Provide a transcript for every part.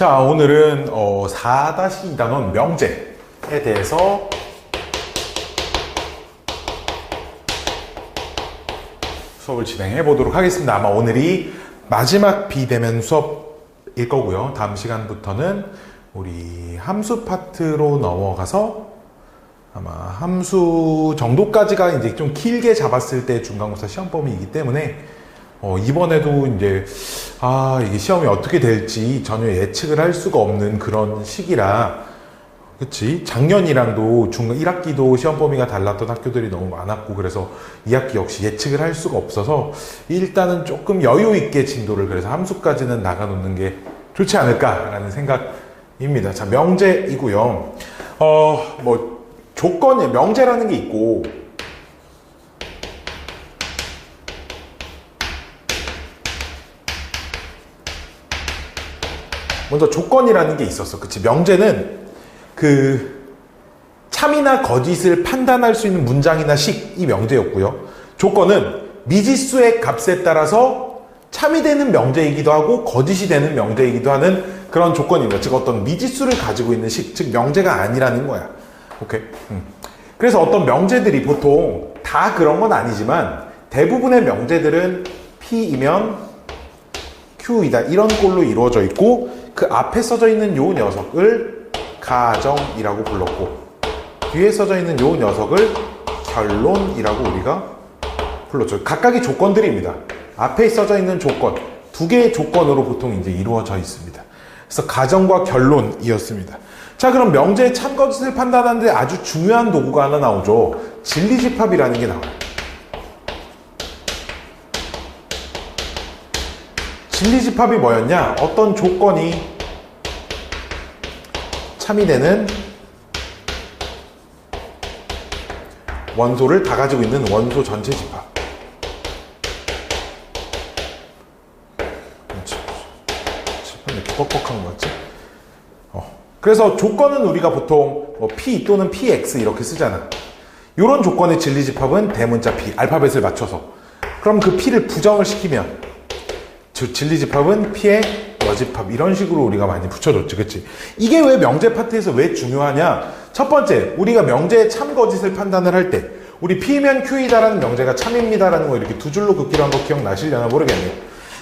자, 오늘은 4-2단원 명제에 대해서 수업을 진행해 보도록 하겠습니다. 아마 오늘이 마지막 비대면 수업일 거고요. 다음 시간부터는 우리 함수 파트로 넘어가서 아마 함수 정도까지가 이제 좀 길게 잡았을 때 중간고사 시험 범위이기 때문에 이번에도 이제 이게 시험이 어떻게 될지 전혀 예측을 할 수가 없는 그런 시기라, 그치? 작년이랑도 중간 1학기도 시험 범위가 달랐던 학교들이 너무 많았고, 그래서 2학기 역시 예측을 할 수가 없어서 일단은 조금 여유 있게 진도를, 그래서 함수까지는 나가 놓는 게 좋지 않을까라는 생각입니다. 자, 명제이고요. 조건이 명제라는 게 있고, 먼저 조건이라는 게 있었어. 그치? 명제는 참이나 거짓을 판단할 수 있는 문장이나 식, 이 명제였고요. 조건은 미지수의 값에 따라서 참이 되는 명제이기도 하고 거짓이 되는 명제이기도 하는 그런 조건입니다. 즉 어떤 미지수를 가지고 있는 식, 즉 명제가 아니라는 거야. 오케이. 그래서 어떤 명제들이 보통 다 그런 건 아니지만 대부분의 명제들은 P이면 Q이다, 이런 꼴로 이루어져 있고, 그 앞에 써져 있는 요 녀석을 가정이라고 불렀고, 뒤에 써져 있는 요 녀석을 결론이라고 우리가 불렀죠. 각각의 조건들입니다. 앞에 써져 있는 조건, 두 개의 조건으로 보통 이제 이루어져 있습니다. 그래서 가정과 결론이었습니다. 자, 그럼 명제의 참거짓을 판단하는데 아주 중요한 도구가 하나 나오죠. 진리집합이라는 게 나와요. 진리집합이 뭐였냐? 어떤 조건이 참이 되는 원소를 다 가지고 있는 원소 전체 집합. 집합이 이렇게 뻑뻑한 거 같지? 그래서 조건은 우리가 보통 P 또는 PX 이렇게 쓰잖아. 이런 조건의 진리집합은 대문자 P, 알파벳을 맞춰서. 그럼 그 P를 부정을 시키면 진리집합은 P의 여집합, 이런 식으로 우리가 많이 붙여줬지, 그치? 이게 왜 명제 파트에서 왜 중요하냐? 첫 번째, 우리가 명제의 참 거짓을 판단을 할 때 우리 P면 Q이다라는 명제가 참입니다라는 거 이렇게 두 줄로 긋기로 한 거 기억나시려나 모르겠네요.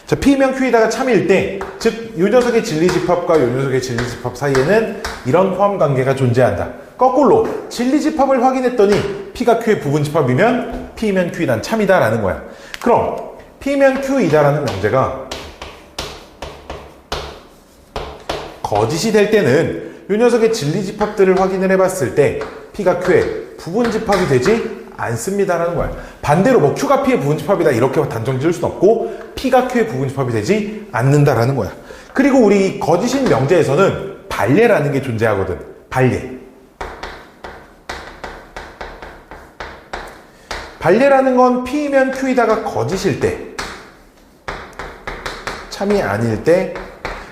자, P면 Q이다가 참일 때, 즉 요 녀석의 진리집합과 요 녀석의 진리집합 사이에는 이런 포함관계가 존재한다. 거꾸로 진리집합을 확인했더니 P가 Q의 부분집합이면 P면 Q이다는 참이다라는 거야. 그럼 P면 Q이다라는 명제가 거짓이 될 때는 이 녀석의 진리집합들을 확인을 해봤을 때 P가 Q의 부분집합이 되지 않습니다라는 거야. 반대로 Q가 P의 부분집합이다 이렇게 단정 지을 수는 없고 P가 Q의 부분집합이 되지 않는다라는 거야. 그리고 우리 거짓인 명제에서는 반례라는 게 존재하거든. 반례. 반례라는 건 P면 Q이다가 거짓일 때, 참이 아닐 때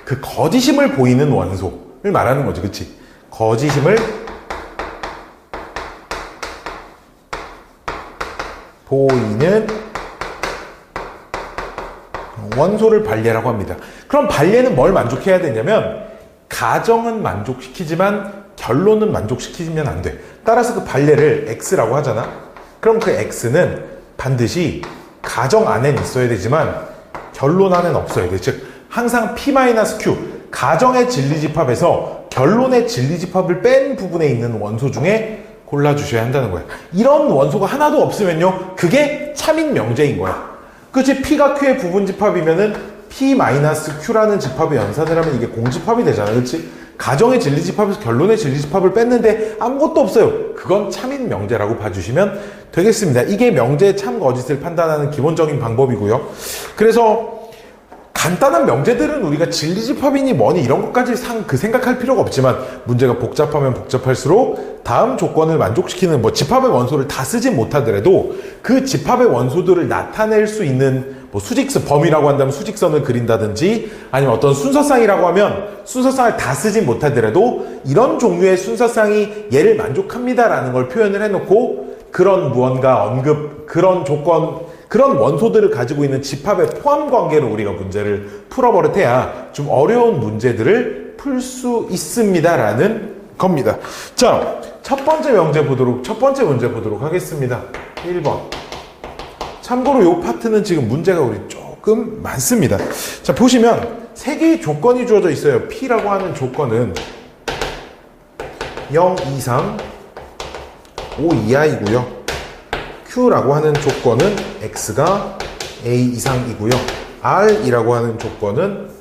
그 거짓임을 보이는 원소를 말하는 거지, 그치? 거짓임을 보이는 원소를 반례라고 합니다. 그럼 반례는 뭘 만족해야 되냐면 가정은 만족시키지만 결론은 만족시키면 안 돼. 따라서 그 반례를 X라고 하잖아. 그럼 그 X는 반드시 가정 안엔 있어야 되지만 결론 안엔 없어야 돼. 즉 항상 P-Q, 가정의 진리집합에서 결론의 진리집합을 뺀 부분에 있는 원소 중에 골라주셔야 한다는 거야. 이런 원소가 하나도 없으면요, 그게 참인 명제인 거야. 그치? P가 Q의 부분집합이면은 P-Q라는 집합의 연산을 하면 이게 공집합이 되잖아. 그치? 가정의 진리집합에서 결론의 진리집합을 뺐는데 아무것도 없어요. 그건 참인 명제라고 봐주시면 되겠습니다. 이게 명제의 참 거짓을 판단하는 기본적인 방법이고요. 그래서 간단한 명제들은 우리가 진리집합이니 뭐니 이런 것까지 생각할 필요가 없지만, 문제가 복잡하면 복잡할수록 다음 조건을 만족시키는 집합의 원소를 다 쓰진 못하더라도 그 집합의 원소들을 나타낼 수 있는 수직선, 범위라고 한다면 수직선을 그린다든지, 아니면 어떤 순서쌍이라고 하면 순서쌍을 다 쓰진 못하더라도 이런 종류의 순서쌍이 얘를 만족합니다라는 걸 표현을 해놓고 그런 무언가 그런 조건, 그런 원소들을 가지고 있는 집합의 포함 관계로 우리가 문제를 풀어버릇해야 좀 어려운 문제들을 풀 수 있습니다라는 겁니다. 자, 첫 번째 문제 보도록 하겠습니다. 1번. 참고로 이 파트는 지금 문제가 우리 조금 많습니다. 자, 보시면 세 개의 조건이 주어져 있어요. P라고 하는 조건은 0 이상 5 이하이고요. Q라고 하는 조건은 X가 A 이상이고요. R이라고 하는 조건은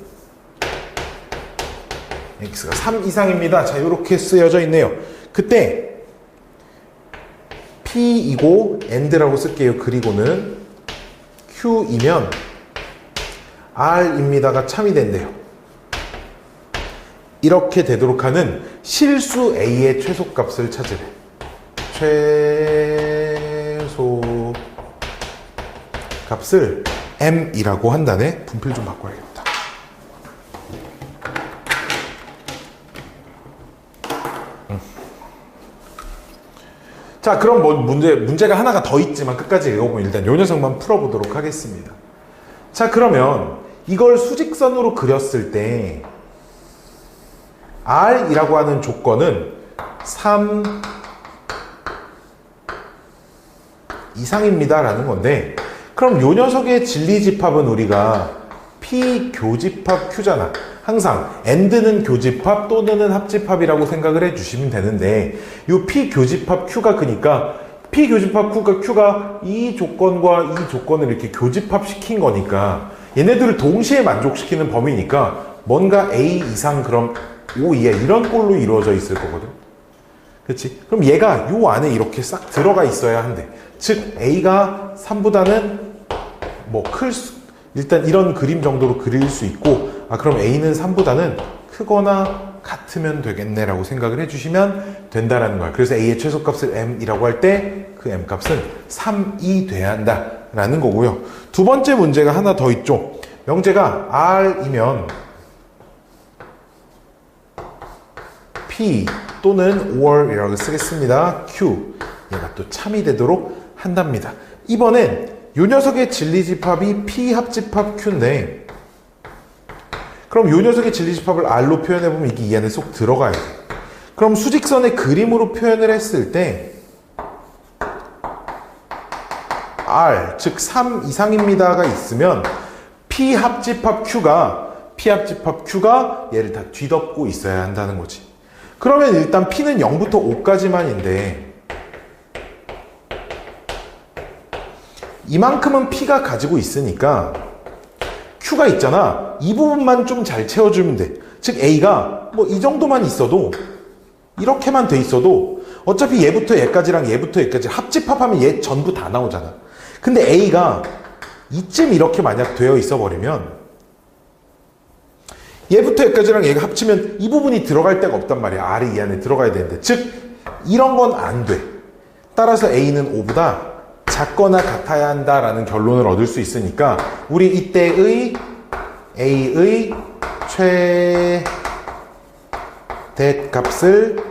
X가 3 이상입니다. 자, 이렇게 쓰여져 있네요. 그때 P이고 AND라고 쓸게요. 그리고는 Q이면 R입니다가 참이 된대요. 이렇게 되도록 하는 실수 A의 최소값을 찾으래. 최소값을 M이라고 한다네. 분필 좀 바꿔야겠다. 자, 그럼 뭐 문제가 하나가 더 있지만 끝까지 읽어보면 일단 요 녀석만 풀어보도록 하겠습니다. 자, 그러면 이걸 수직선으로 그렸을 때 R이라고 하는 조건은 3 이상입니다 라는 건데, 그럼 요 녀석의 진리집합은 우리가 P 교집합 Q잖아. 항상 AND는 교집합 또는 합집합이라고 생각을 해주시면 되는데, 요 P 교집합 Q가 그니까 P 교집합 Q가 이 조건과 이 조건을 이렇게 교집합 시킨 거니까 얘네들을 동시에 만족시키는 범위니까 뭔가 A 이상 그럼 O 이하 이런 꼴로 이루어져 있을 거거든. 그렇지? 그럼 얘가 요 안에 이렇게 싹 들어가 있어야 한대. 즉 A가 3보다는 뭐 일단 이런 그림 정도로 그릴 수 있고, 그럼 A는 3보다는 크거나 같으면 되겠네 라고 생각을 해주시면 된다라는 거야. 그래서 A의 최소값을 M이라고 할 때 그 M값은 3이 돼야 한다 라는 거고요. 두 번째 문제가 하나 더 있죠. 명제가 R이면 P 또는 or이라고 쓰겠습니다. Q, 얘가 또 참이 되도록 한답니다. 이번엔 요 녀석의 진리집합이 P 합집합 Q인데, 그럼 요 녀석의 진리집합을 R로 표현해보면 이게 이 안에 쏙 들어가야 돼. 그럼 수직선의 그림으로 표현을 했을 때 R, 즉 3 이상입니다가 있으면 P 합집합 Q가 얘를 다 뒤덮고 있어야 한다는 거지. 그러면 일단 P는 0부터 5까지만인데 이만큼은 P가 가지고 있으니까 Q가 있잖아. 이 부분만 좀 잘 채워주면 돼. 즉 A가 뭐 이 정도만 있어도, 이렇게만 돼 있어도 어차피 얘부터 얘까지랑 얘부터 얘까지 합집합하면 얘 전부 다 나오잖아. 근데 A가 이쯤 이렇게 만약 되어 있어 버리면 얘부터 얘까지랑 얘가 합치면 이 부분이 들어갈 데가 없단 말이야. R이 이 안에 들어가야 되는데, 즉 이런 건 안 돼. 따라서 A는 5보다 작거나 같아야 한다라는 결론을 얻을 수 있으니까 우리 이때의 A의 최대값을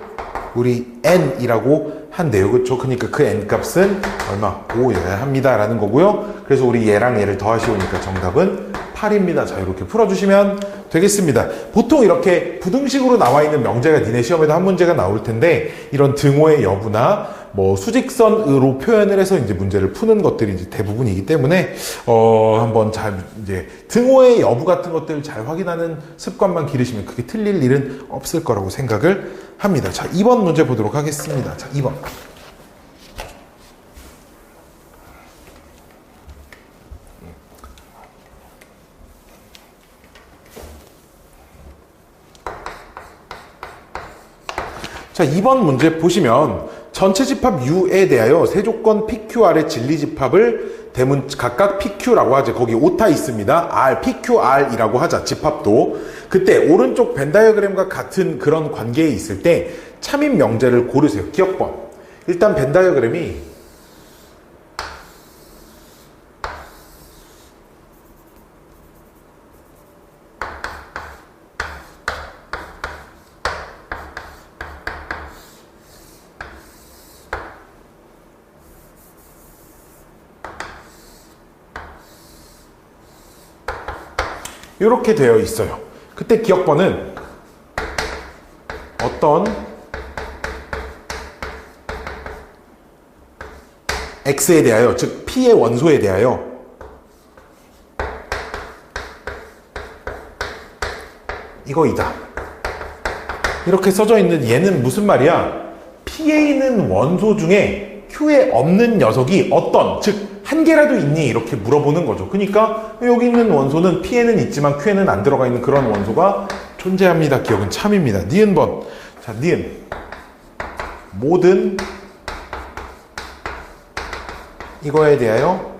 우리 N이라고 한대요. 그렇죠? 그러니까 그 N값은 얼마? 5여야 합니다 라는 거고요. 그래서 우리 얘랑 얘를 더하시오니까 정답은 8입니다. 자, 이렇게 풀어주시면 되겠습니다. 보통 이렇게 부등식으로 나와 있는 명제가 니네 시험에도 한 문제가 나올 텐데, 이런 등호의 여부나 뭐 수직선으로 표현을 해서 이제 문제를 푸는 것들이 이제 대부분이기 때문에 한번 잘 이제 등호의 여부 같은 것들을 잘 확인하는 습관만 기르시면 그게 틀릴 일은 없을 거라고 생각을 합니다. 자, 2번 문제 보도록 하겠습니다. 자, 2번. 자, 2번 문제 보시면 전체 집합 U에 대하여 세 조건 PQR의 진리집합을 각각 PQ라고 하죠. 거기 오타 있습니다. R, PQR이라고 하자. 집합도. 그때 오른쪽 벤 다이어그램과 같은 그런 관계에 있을 때 참인 명제를 고르세요. 기억번. 일단 벤 다이어그램이 이렇게 되어 있어요. 그때 기억번은 어떤 x에 대하여, 즉 p의 원소에 대하여 이거이다. 이렇게 써져 있는 얘는 무슨 말이야? P에 있는 원소 중에 Q에 없는 녀석이 어떤, 즉 한 개라도 있니? 이렇게 물어보는 거죠. 그러니까 여기 있는 원소는 P에는 있지만 Q에는 안 들어가 있는 그런 원소가 존재합니다. 기억은 참입니다. 니은번. 자, 니은. 모든 이거에 대하여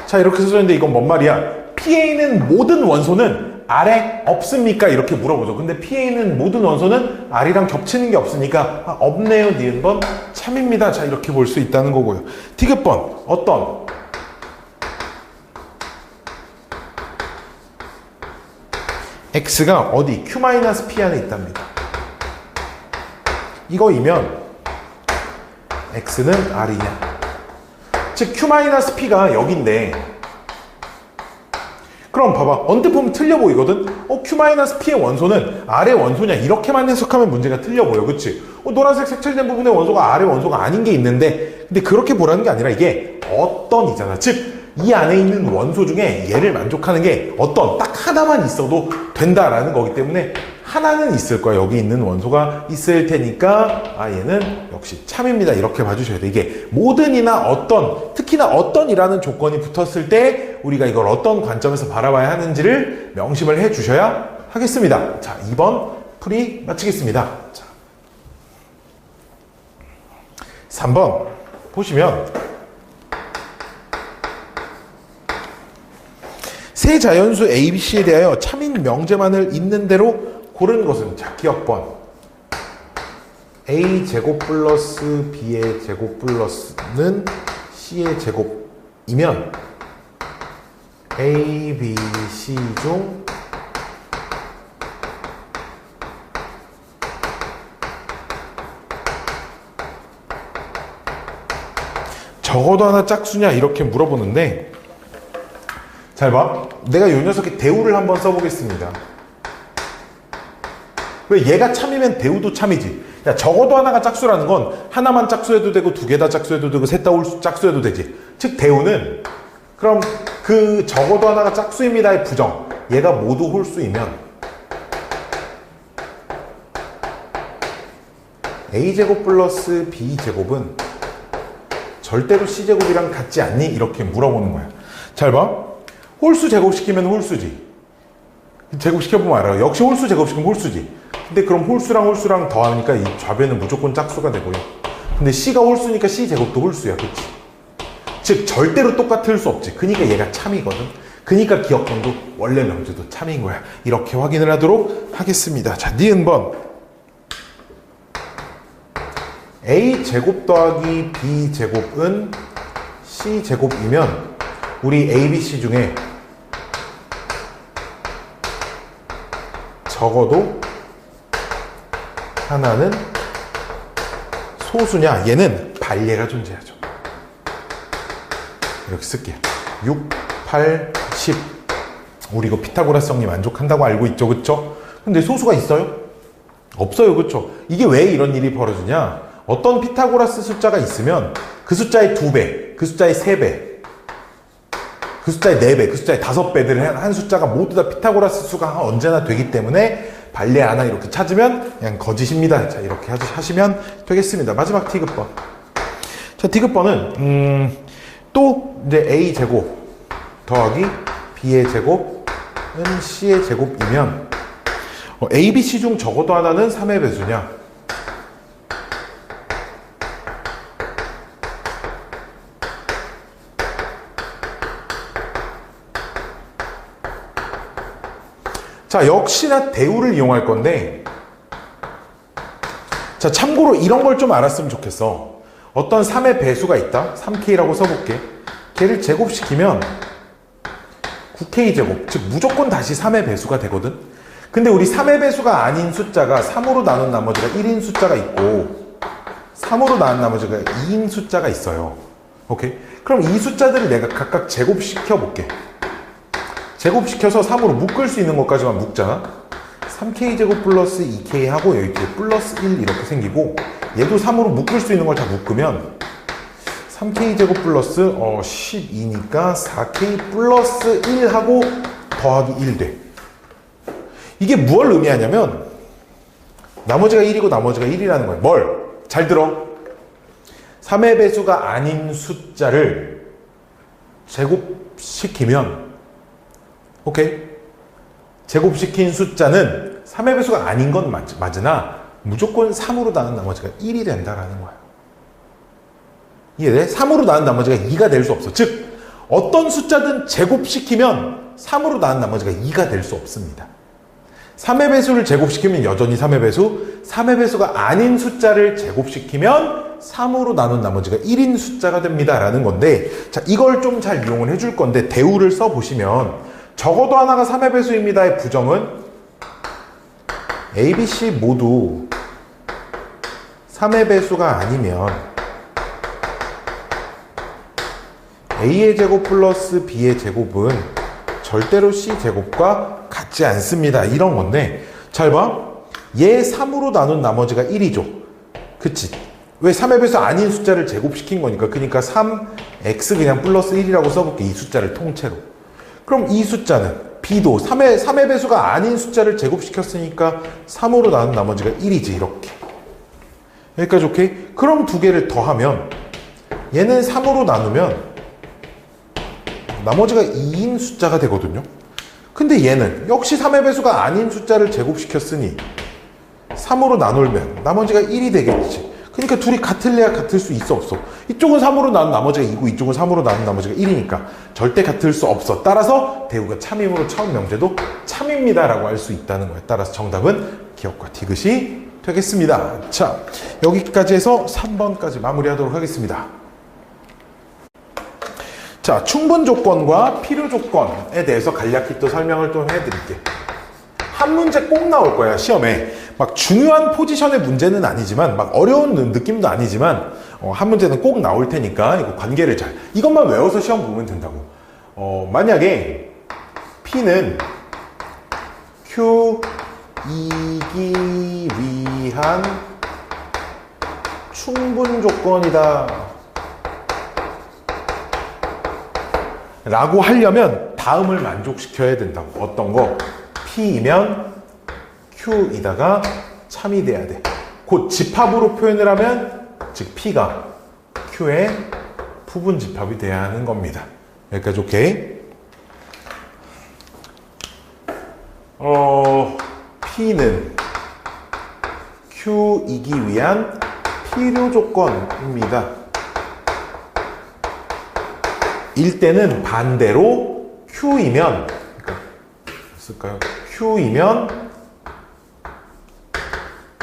자, 이렇게 써져 있는데 이건 뭔 말이야? P에 있는 모든 원소는 R에 없습니까? 이렇게 물어보죠. 근데 P에 있는 모든 원소는 R이랑 겹치는 게 없으니까 없네요. 니은번 참입니다. 자, 이렇게 볼 수 있다는 거고요. 디귿번. 어떤 X가 어디? Q-P 안에 있답니다. 이거이면 X는 R이냐? 즉 Q-P가 여기인데 그럼 봐봐. 언뜻 보면 틀려 보이거든? Q-P의 원소는 R의 원소냐? 이렇게만 해석하면 문제가 틀려 보여. 그치? 노란색 색칠된 부분의 원소가 R의 원소가 아닌 게 있는데 근데 그렇게 보라는 게 아니라 이게 어떤이잖아. 즉 이 안에 있는 원소 중에 얘를 만족하는 게 어떤 딱 하나만 있어도 된다라는 거기 때문에 하나는 있을 거야. 여기 있는 원소가 있을 테니까 얘는 역시 참입니다. 이렇게 봐주셔야 돼. 이게 모든이나 어떤, 특히나 어떤이라는 조건이 붙었을 때 우리가 이걸 어떤 관점에서 바라봐야 하는지를 명심을 해 주셔야 하겠습니다. 자, 2번 풀이 마치겠습니다. 자, 3번 보시면 세 자연수 A, B, C에 대하여 참인 명제만을 있는 대로 고른 것은 자, 기억번 A 제곱 플러스 B의 제곱 플러스는 C의 제곱이면 A, B, C 중 적어도 하나 짝수냐 이렇게 물어보는데 잘 봐. 내가 이 녀석의 대우를 한번 써보겠습니다. 왜 얘가 참이면 대우도 참이지. 야, 적어도 하나가 짝수라는 건 하나만 짝수해도 되고 두 개 다 짝수해도 되고 셋 다 짝수해도 되지. 즉 대우는 그럼 그 적어도 하나가 짝수입니다의 부정. 얘가 모두 홀수이면 A제곱 플러스 B제곱은 절대로 C제곱이랑 같지 않니? 이렇게 물어보는 거야. 잘 봐. 홀수 제곱시키면 홀수지. 제곱시켜보면 알아요. 역시 홀수 제곱시키면 홀수지. 근데 그럼 홀수랑 더하니까 이 좌변은 무조건 짝수가 되고요. 근데 C가 홀수니까 C제곱도 홀수야. 그치? 즉 절대로 똑같을 수 없지. 그러니까 얘가 참이거든. 그러니까 기억번도 원래 명제도 참인 거야. 이렇게 확인을 하도록 하겠습니다. 자, 니은번 A제곱 더하기 B제곱은 C제곱이면 우리 A, B, C 중에 적어도 하나는 소수냐? 얘는 반례가 존재하죠. 이렇게 쓸게요. 6, 8, 10. 우리 이거 피타고라스 정리 만족한다고 알고 있죠, 그쵸? 근데 소수가 있어요? 없어요, 그쵸? 이게 왜 이런 일이 벌어지냐? 어떤 피타고라스 숫자가 있으면 그 숫자의 2배, 그 숫자의 3배, 그 숫자의 4배, 그 숫자의 5배들을 한 숫자가 모두 다 피타고라스 수가 언제나 되기 때문에 반례 하나 이렇게 찾으면 그냥 거짓입니다. 자, 이렇게 하시면 되겠습니다. 마지막 디귿번. 자, 디귿번은 또 이제 A제곱 더하기 B의 제곱은 C의 제곱이면 A, B, C 중 적어도 하나는 3의 배수냐? 자, 역시나 대우를 이용할 건데 자, 참고로 이런 걸 좀 알았으면 좋겠어. 어떤 3의 배수가 있다. 3K라고 써볼게. 걔를 제곱시키면 9K 제곱, 즉 무조건 다시 3의 배수가 되거든. 근데 우리 3의 배수가 아닌 숫자가 3으로 나눈 나머지가 1인 숫자가 있고 3으로 나눈 나머지가 2인 숫자가 있어요. 오케이? 그럼 이 숫자들을 내가 각각 제곱시켜 볼게. 제곱시켜서 3으로 묶을 수 있는 것까지만 묶잖아. 3k제곱 플러스 2k 하고 여기 뒤에 플러스 1 이렇게 생기고, 얘도 3으로 묶을 수 있는 걸 다 묶으면 3k제곱 플러스 12니까 4k 플러스 1 하고 더하기 1 돼. 이게 뭘 의미하냐면 나머지가 1이고 나머지가 1이라는 거야. 뭘? 잘 들어. 3의 배수가 아닌 숫자를 제곱시키면, 오케이? 제곱시킨 숫자는 3의 배수가 아닌 건 맞으나 무조건 3으로 나눈 나머지가 1이 된다라는 거야. 이해돼? 3으로 나눈 나머지가 2가 될 수 없어. 즉 어떤 숫자든 제곱시키면 3으로 나눈 나머지가 2가 될 수 없습니다. 3의 배수를 제곱시키면 여전히 3의 배수, 3의 배수가 아닌 숫자를 제곱시키면 3으로 나눈 나머지가 1인 숫자가 됩니다 라는 건데, 자, 이걸 좀 잘 이용을 해줄 건데 대우를 써보시면 적어도 하나가 3의 배수입니다의 부정은 A, B, C 모두 3의 배수가 아니면 A의 제곱 플러스 B의 제곱은 절대로 C 제곱과 같지 않습니다. 이런 건데, 잘 봐. 얘 3으로 나눈 나머지가 1이죠. 그치? 왜 3의 배수 아닌 숫자를 제곱시킨 거니까. 그러니까 3x 그냥 플러스 1이라고 써볼게. 이 숫자를 통째로. 그럼 이 숫자는 B도 3의 배수가 아닌 숫자를 제곱시켰으니까 3으로 나눈 나머지가 1이지. 이렇게. 여기까지 오케이? 그럼 두 개를 더하면 얘는 3으로 나누면 나머지가 2인 숫자가 되거든요. 근데 얘는 역시 3의 배수가 아닌 숫자를 제곱시켰으니 3으로 나누면 나머지가 1이 되겠지. 그러니까 둘이 같을래야 같을 수 있어 없어? 이쪽은 3으로 나눈 나머지가 2고 이쪽은 3으로 나눈 나머지가 1이니까 절대 같을 수 없어. 따라서 대우가 참임으로 처음 명제도 참입니다 라고 할 수 있다는 거예요. 따라서 정답은 기억과 디귿이 되겠습니다. 자, 여기까지 해서 3번까지 마무리하도록 하겠습니다. 자, 충분 조건과 필요 조건에 대해서 간략히 또 설명을 좀 해드릴게요. 한 문제 꼭 나올 거야, 시험에. 막 중요한 포지션의 문제는 아니지만, 막 어려운 느낌도 아니지만, 한 문제는 꼭 나올 테니까, 이거 관계를 이것만 외워서 시험 보면 된다고. 만약에 P는 Q이기 위한 충분 조건이다 라고 하려면 다음을 만족시켜야 된다고. 어떤 거? P이면 Q이다가 참이 돼야 돼. 곧 집합으로 표현을 하면 즉 P가 Q의 부분 집합이 돼야 하는 겁니다. 여기까지 오케이? P는 Q이기 위한 필요 조건입니다. 일 때는 반대로 Q이면, 쓸까요? Q이면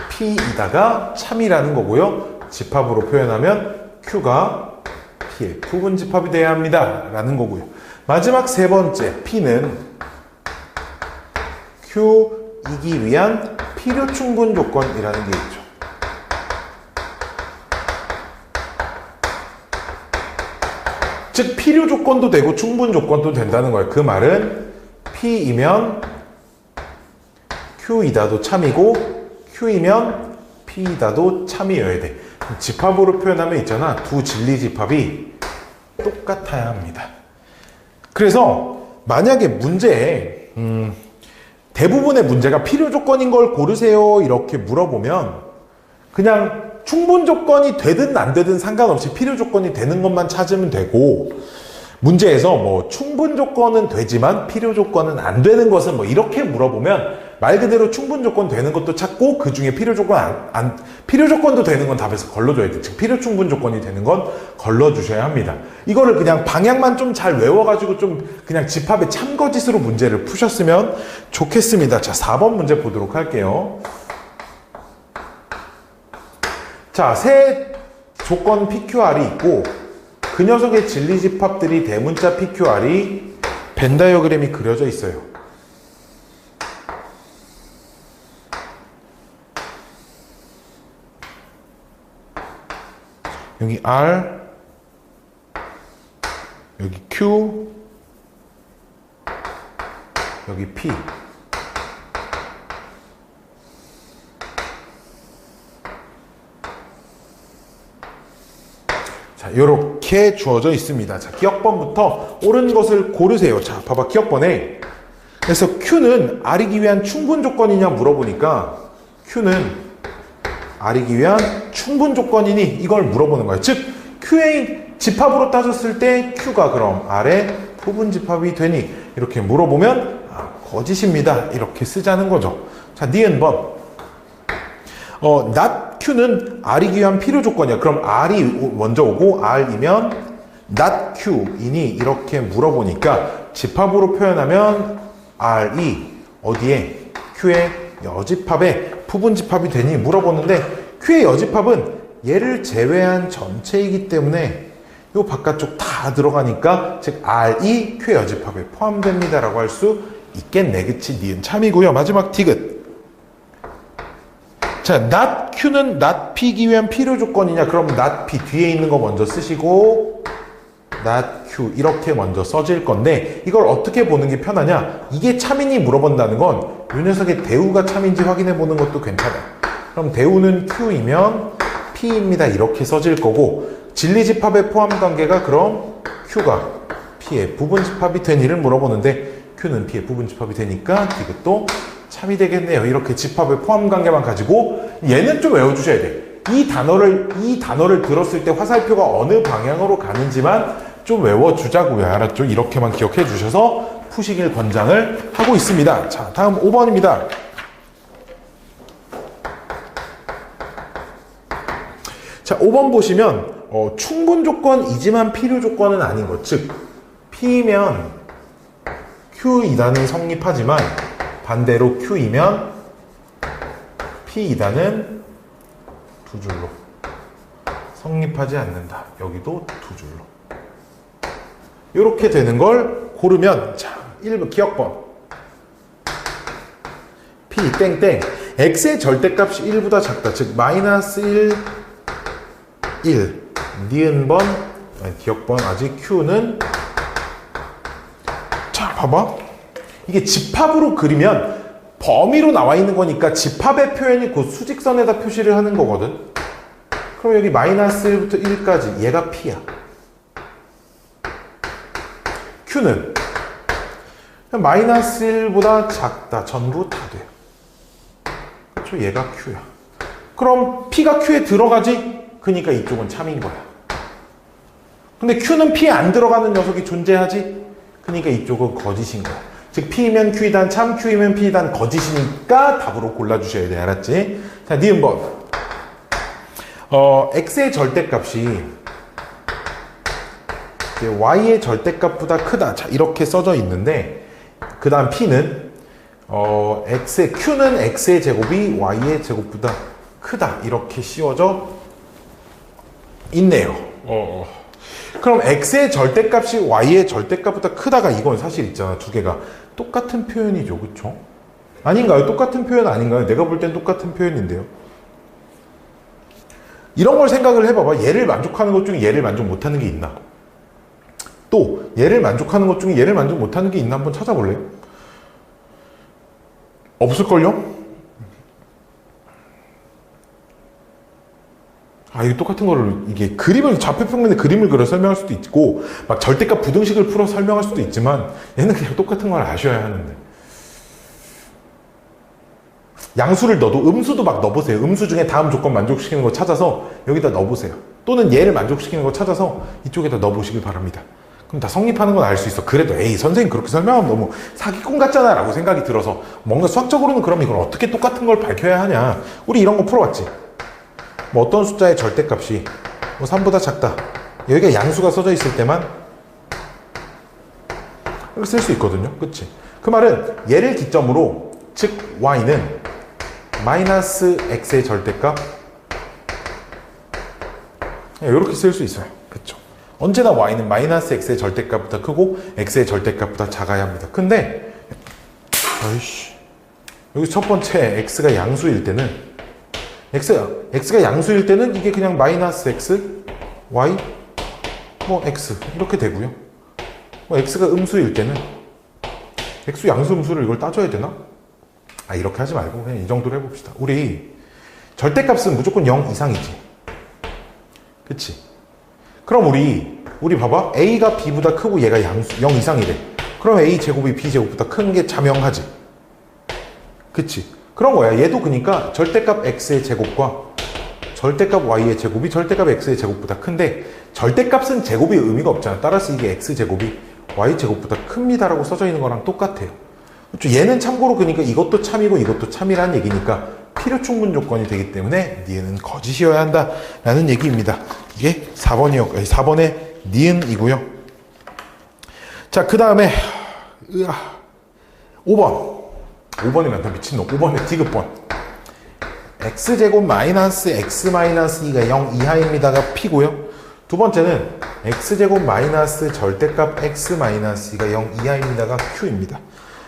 P이다가 참이라는 거고요. 집합으로 표현하면 Q가 P의 부분 집합이 돼야 합니다 라는 거고요. 마지막 세 번째 P는 Q이기 위한 필요 충분 조건이라는 게 있죠. 즉 필요 조건도 되고 충분 조건도 된다는 거예요. 그 말은 P이면 Q이다도 참이고 Q이면 P이다도 참이어야 돼. 집합으로 표현하면 있잖아. 두 진리 집합이 똑같아야 합니다. 그래서 만약에 문제에 대부분의 문제가 필요 조건인 걸 고르세요 이렇게 물어보면 그냥 충분 조건이 되든 안 되든 상관없이 필요 조건이 되는 것만 찾으면 되고, 문제에서 뭐 충분 조건은 되지만 필요 조건은 안 되는 것은 뭐 이렇게 물어보면 말 그대로 충분 조건 되는 것도 찾고 그 중에 필요 조건도 되는 건 답에서 걸러줘야 돼. 즉 필요 충분 조건이 되는 건 걸러주셔야 합니다. 이거를 그냥 방향만 좀 잘 외워가지고 좀 그냥 집합의 참거짓으로 문제를 푸셨으면 좋겠습니다. 자, 4번 문제 보도록 할게요. 자, 세 조건 PQR이 있고 그 녀석의 진리 집합들이 대문자 PQR이 벤 다이어그램이 그려져 있어요. 여기 R, 여기 Q, 여기 P. 자, 이렇게 주어져 있습니다. 자, 기억번부터 옳은 것을 고르세요. 자, 봐봐, 기억번에. 그래서 Q는 R이기 위한 충분 조건이냐 물어보니까 Q는 R이기 위한 충분 조건이니 이걸 물어보는 거예요. 즉, Q의 집합으로 따졌을 때 Q가 그럼 R의 부분 집합이 되니 이렇게 물어보면 거짓입니다. 이렇게 쓰자는 거죠. 자, 니은번. not Q는 R이기 위한 필요 조건이야. 그럼 R이 먼저 오고 R이면 not Q이니 이렇게 물어보니까 집합으로 표현하면 R이 어디에? Q의 여집합에 부분 집합이 되니 물어보는데 Q의 여집합은 얘를 제외한 전체이기 때문에 요 바깥쪽 다 들어가니까 즉 R이 Q의 여집합에 포함됩니다 라고 할 수 있겠네. 그치? 니은 참이고요. 마지막 디귿. 자, not Q는 not P이기 위한 필요 조건이냐? 그럼 not P 뒤에 있는 거 먼저 쓰시고 not Q 이렇게 먼저 써질 건데 이걸 어떻게 보는 게 편하냐? 이게 참이니 물어본다는 건 이 녀석의 대우가 참인지 확인해 보는 것도 괜찮아요. 그럼 대우는 Q이면 P입니다. 이렇게 써질 거고 진리집합의 포함 관계가 그럼 Q가 P의 부분 집합이 된 일을 물어보는데 Q는 P의 부분 집합이 되니까 이것도 참이 되겠네요. 이렇게 집합의 포함 관계만 가지고 얘는 좀 외워주셔야 돼. 이 단어를 들었을 때 화살표가 어느 방향으로 가는지만 좀 외워주자고요. 알았죠? 이렇게만 기억해 주셔서 푸시길 권장을 하고 있습니다. 자, 다음 5번입니다. 자, 5번 보시면 충분 조건이지만 필요 조건은 아닌 것. 즉, P면 Q2단은 성립하지만 반대로 Q이면 P2단은 두 줄로 성립하지 않는다. 여기도 두 줄로. 이렇게 되는 걸 고르면 자, 1번 기억번. P 땡땡 X의 절대값이 1보다 작다. 즉 마이너스 1 니은번 기억번 아직 Q는 자 봐봐 이게 집합으로 그리면 범위로 나와 있는 거니까 집합의 표현이 곧 수직선에다 표시를 하는 거거든. 그럼 여기 마이너스 1부터 1까지 얘가 P야. Q는 마이너스 1보다 작다. 전부 다 돼요. 그렇죠? 얘가 Q야. 그럼 P가 Q에 들어가지? 그러니까 이쪽은 참인 거야. 근데 Q는 P에 안 들어가는 녀석이 존재하지? 그러니까 이쪽은 거짓인 거야. 즉 P이면 Q이단 참, Q이면 P이단 거짓이니까 답으로 골라주셔야 돼. 알았지? 자, 니은번. X의 절대값이 Y의 절대값보다 크다. 자, 이렇게 써져 있는데 그 다음 P는 Q는 X의 제곱이 Y의 제곱보다 크다. 이렇게 씌워져 있네요. 그럼 X의 절대값이 Y의 절대값보다 크다가 이건 사실 있잖아. 두 개가 똑같은 표현이죠. 그쵸? 아닌가요? 똑같은 표현 아닌가요? 내가 볼 땐 똑같은 표현인데요. 이런 걸 생각을 해봐봐. 얘를 만족하는 것 중에 얘를 만족 못하는 게 있나? 또 얘를 만족하는 것 중에 얘를 만족 못하는 게 있나 한번 찾아볼래요? 없을걸요? 이게 똑같은 거를 이게 그림을 좌표평면에 그림을 그려 설명할 수도 있고 막 절대값 부등식을 풀어 설명할 수도 있지만 얘는 그냥 똑같은 걸 아셔야 하는데 양수를 넣어도 음수도 막 넣어보세요. 음수 중에 다음 조건 만족시키는 거 찾아서 여기다 넣어보세요. 또는 얘를 만족시키는 거 찾아서 이쪽에다 넣어보시길 바랍니다. 그럼 다 성립하는 건 알 수 있어. 그래도 에이 선생님 그렇게 설명하면 너무 사기꾼 같잖아 라고 생각이 들어서 뭔가 수학적으로는 그럼 이걸 어떻게 똑같은 걸 밝혀야 하냐. 우리 이런 거 풀어봤지. 뭐 어떤 숫자의 절대값이 뭐 3보다 작다. 여기가 양수가 써져 있을 때만 이렇게 쓸 수 있거든요. 그치? 그 말은 얘를 기점으로 즉 y는 마이너스 x의 절대값 이렇게 쓸 수 있어요. 그쵸? 언제나 y는 마이너스 x의 절대값보다 크고 x의 절대값보다 작아야 합니다. 근데 여기 첫 번째 x가 양수일 때는 x가 양수일 때는 이게 그냥 마이너스 x, y, 뭐 x 이렇게 되고요. 뭐 x가 음수일 때는 X 양수음수를 이걸 따져야 되나? 이렇게 하지 말고 그냥 이 정도로 해봅시다. 우리 절대값은 무조건 0 이상이지. 그치? 그럼 우리 봐봐. A가 B보다 크고 얘가 0 이상이래. 그럼 A 제곱이 B 제곱보다 큰 게 자명하지. 그치? 그런 거야. 얘도 그러니까 절대값 X의 제곱과 절대값 Y의 제곱이 절대값 X의 제곱보다 큰데 절대값은 제곱이 의미가 없잖아. 따라서 이게 X 제곱이 Y 제곱보다 큽니다라고 써져 있는 거랑 똑같아요. 그렇죠? 얘는 참고로 그러니까 이것도 참이고 이것도 참이라는 얘기니까 필요 충분 조건이 되기 때문에 니은은 거짓이어야 한다라는 얘기입니다. 이게 4번의 니은이고요. 자, 그 다음에 5번이면 나 미친놈. 5번의 디귿번. x제곱 마이너스 x 마이너스 2가 0 이하입니다가 p고요. 두 번째는 x제곱 마이너스 절대값 x 마이너스 2가 0 이하입니다가 q입니다.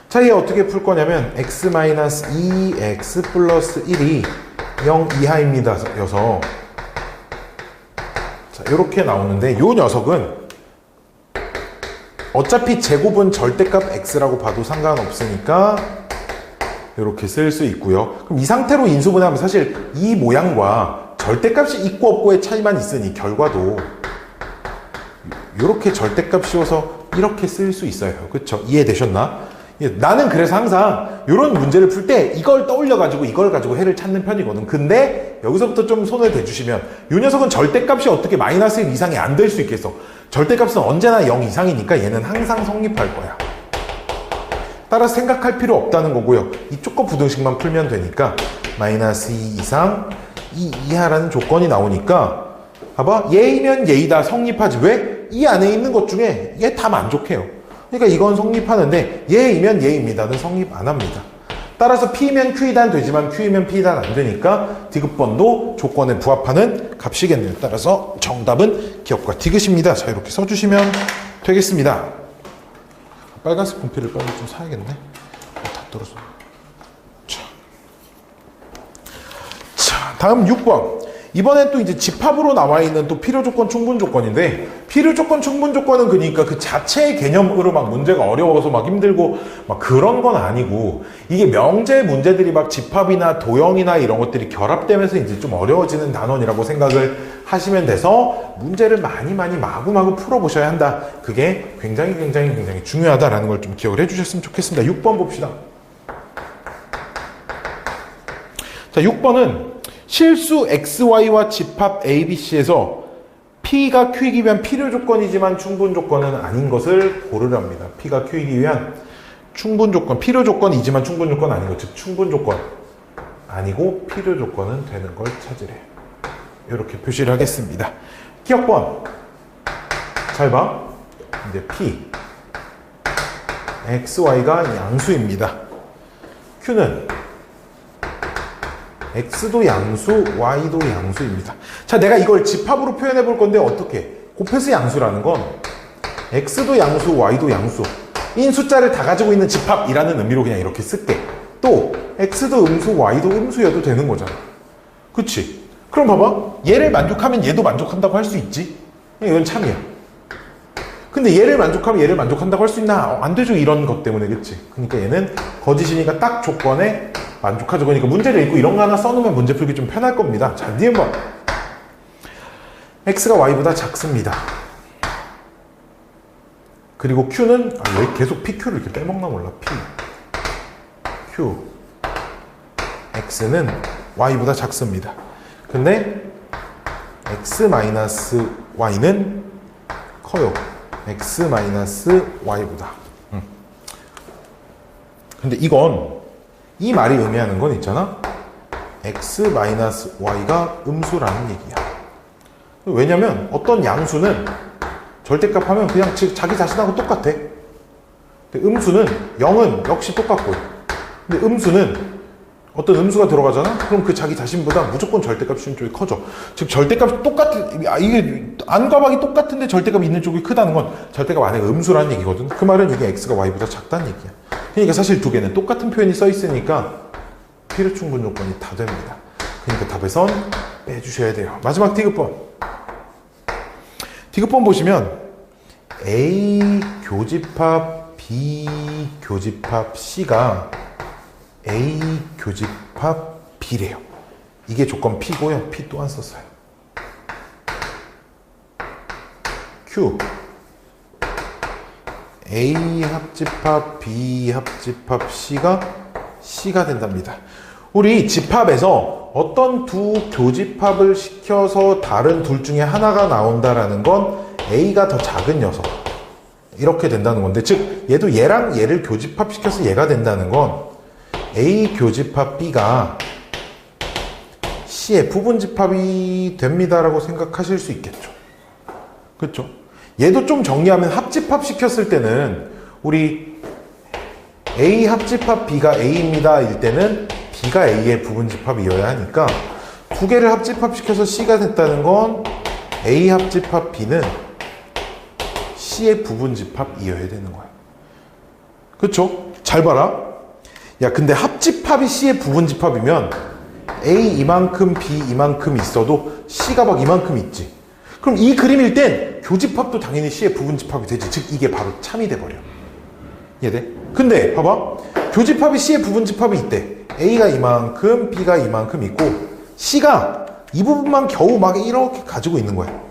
자, 이게 어떻게 풀 거냐면 x 마이너스 2x 플러스 1이 0 이하입니다 여서 자, 이렇게 나오는데 요 녀석은 어차피 제곱은 절대값 x라고 봐도 상관없으니까 이렇게 쓸 수 있고요. 그럼 이 상태로 인수분해하면 사실 이 모양과 절대값이 있고 없고의 차이만 있으니 결과도 이렇게 절대값 씌워서 이렇게 쓸 수 있어요. 그쵸? 이해되셨나? 나는 그래서 항상 이런 문제를 풀 때 이걸 떠올려가지고 이걸 가지고 해를 찾는 편이거든. 근데 여기서부터 좀 손을 대주시면 이 녀석은 절대값이 어떻게 마이너스 1 이상이 안 될 수 있겠어. 절대값은 언제나 0 이상이니까 얘는 항상 성립할 거야. 따라서 생각할 필요 없다는 거고요. 이쪽 거 부등식만 풀면 되니까 마이너스 2 이상 2 이하라는 조건이 나오니까 봐봐. 얘이면 얘이다 성립하지. 왜? 이 안에 있는 것 중에 얘 다 만족해요. 그러니까 이건 성립하는데 얘이면 얘입니다는 성립 안 합니다. 따라서 P면 Q이단 되지만 Q이면 P이단 안 되니까 디귿번도 조건에 부합하는 값이겠네요. 따라서 정답은 기억과 디귿입니다. 자, 이렇게 써주시면 되겠습니다. 빨간색 분필을 빨리 좀 사야겠네. 다 떨어져. 자, 다음 6번. 이번엔 또 이제 집합으로 나와 있는 또 필요 조건, 충분 조건인데, 필요 조건, 충분 조건은 그러니까 그 자체의 개념으로 막 문제가 어려워서 막 힘들고 막 그런 건 아니고, 이게 명제 문제들이 막 집합이나 도형이나 이런 것들이 결합되면서 이제 좀 어려워지는 단원이라고 생각을 하시면 돼서 문제를 많이 마구마구 풀어보셔야 한다. 그게 굉장히 중요하다라는 걸 좀 기억을 해주셨으면 좋겠습니다. 6번 봅시다. 자, 6번은 실수 XY와 집합 ABC에서 P가 Q이기 위한 필요 조건이지만 충분 조건은 아닌 것을 고르랍니다. P가 Q이기 위한 충분 조건, 필요 조건이지만 충분 조건 아닌 것, 즉 충분 조건 아니고 필요 조건은 되는 걸 찾으래. 이렇게 표시를 하겠습니다. 기억번. 잘 봐. 이제 P XY가 양수입니다. Q는 X도 양수, Y도 양수입니다. 자, 내가 이걸 집합으로 표현해 볼 건데 어떻게? 곱해서 양수라는 건 X도 양수, Y도 양수 인 숫자를 다 가지고 있는 집합이라는 의미로 그냥 이렇게 쓸게. 또 X도 음수, Y도 음수여도 되는 거잖아. 그치? 그럼 봐봐. 얘를 만족하면 얘도 만족한다고 할 수 있지? 이건 참이야. 근데 얘를 만족하면 얘를 만족한다고 할 수 있나? 안 되죠. 이런 것 때문에. 그치? 그러니까 얘는 거짓이니까 딱 조건에 만족하죠. 그러니까 문제를 읽고 이런 거 하나 써놓으면 문제 풀기 좀 편할 겁니다. 자, 니은번. X가 Y보다 작습니다. 그리고 Q는 왜 계속 PQ를 이렇게 빼먹나 몰라. P Q X는 Y보다 작습니다. 근데 X-Y는 커요. X-Y보다. 근데 이건 이 말이 의미하는 건 있잖아. X-Y가 음수라는 얘기야. 왜냐면 어떤 양수는 절대값 하면 그냥 자기 자신하고 똑같아. 근데 음수는 0은 역시 똑같고, 근데 음수는 어떤 음수가 들어가잖아? 그럼 그 자기 자신보다 무조건 절대값이 있는 쪽이 커져. 즉 절대값이 이게 안과박이 똑같은데 절대값이 있는 쪽이 크다는 건 절대값 안에 음수라는 얘기거든. 그 말은 이게 X가 Y보다 작다는 얘기야. 그러니까 사실 두 개는 똑같은 표현이 써 있으니까 필요 충분 조건이 다 됩니다. 그러니까 답에선 빼주셔야 돼요. 마지막 디귿번. 디귿번 보시면 A 교집합 B 교집합 C가 A 교집합 B래요. 이게 조건 P고요. P 또한 썼어요. Q A 합집합 B 합집합 C가 된답니다. 우리 집합에서 어떤 두 교집합을 시켜서 다른 둘 중에 하나가 나온다라는 건 A가 더 작은 녀석 이렇게 된다는 건데, 즉 얘도 얘랑 얘를 교집합시켜서 얘가 된다는 건 A 교집합 B가 C의 부분집합이 됩니다라고 생각하실 수 있겠죠. 그렇죠? 얘도 좀 정리하면 합집합 시켰을 때는 우리 A 합집합 B가 A입니다 일 때는 B가 A의 부분집합이어야 하니까 두 개를 합집합시켜서 C가 됐다는 건 A 합집합 B는 C의 부분집합이어야 되는 거야. 그쵸? 잘 봐라. 야, 근데 합집합이 C의 부분집합이면 A 이만큼 B 이만큼 있어도 C가 막 이만큼 있지. 그럼 이 그림일 땐 교집합도 당연히 C의 부분집합이 되지. 즉 이게 바로 참이 돼버려. 이해돼? 근데 봐봐. 교집합이 C의 부분집합이 있대. A가 이만큼 B가 이만큼 있고 C가 이 부분만 겨우 막 이렇게 가지고 있는 거야.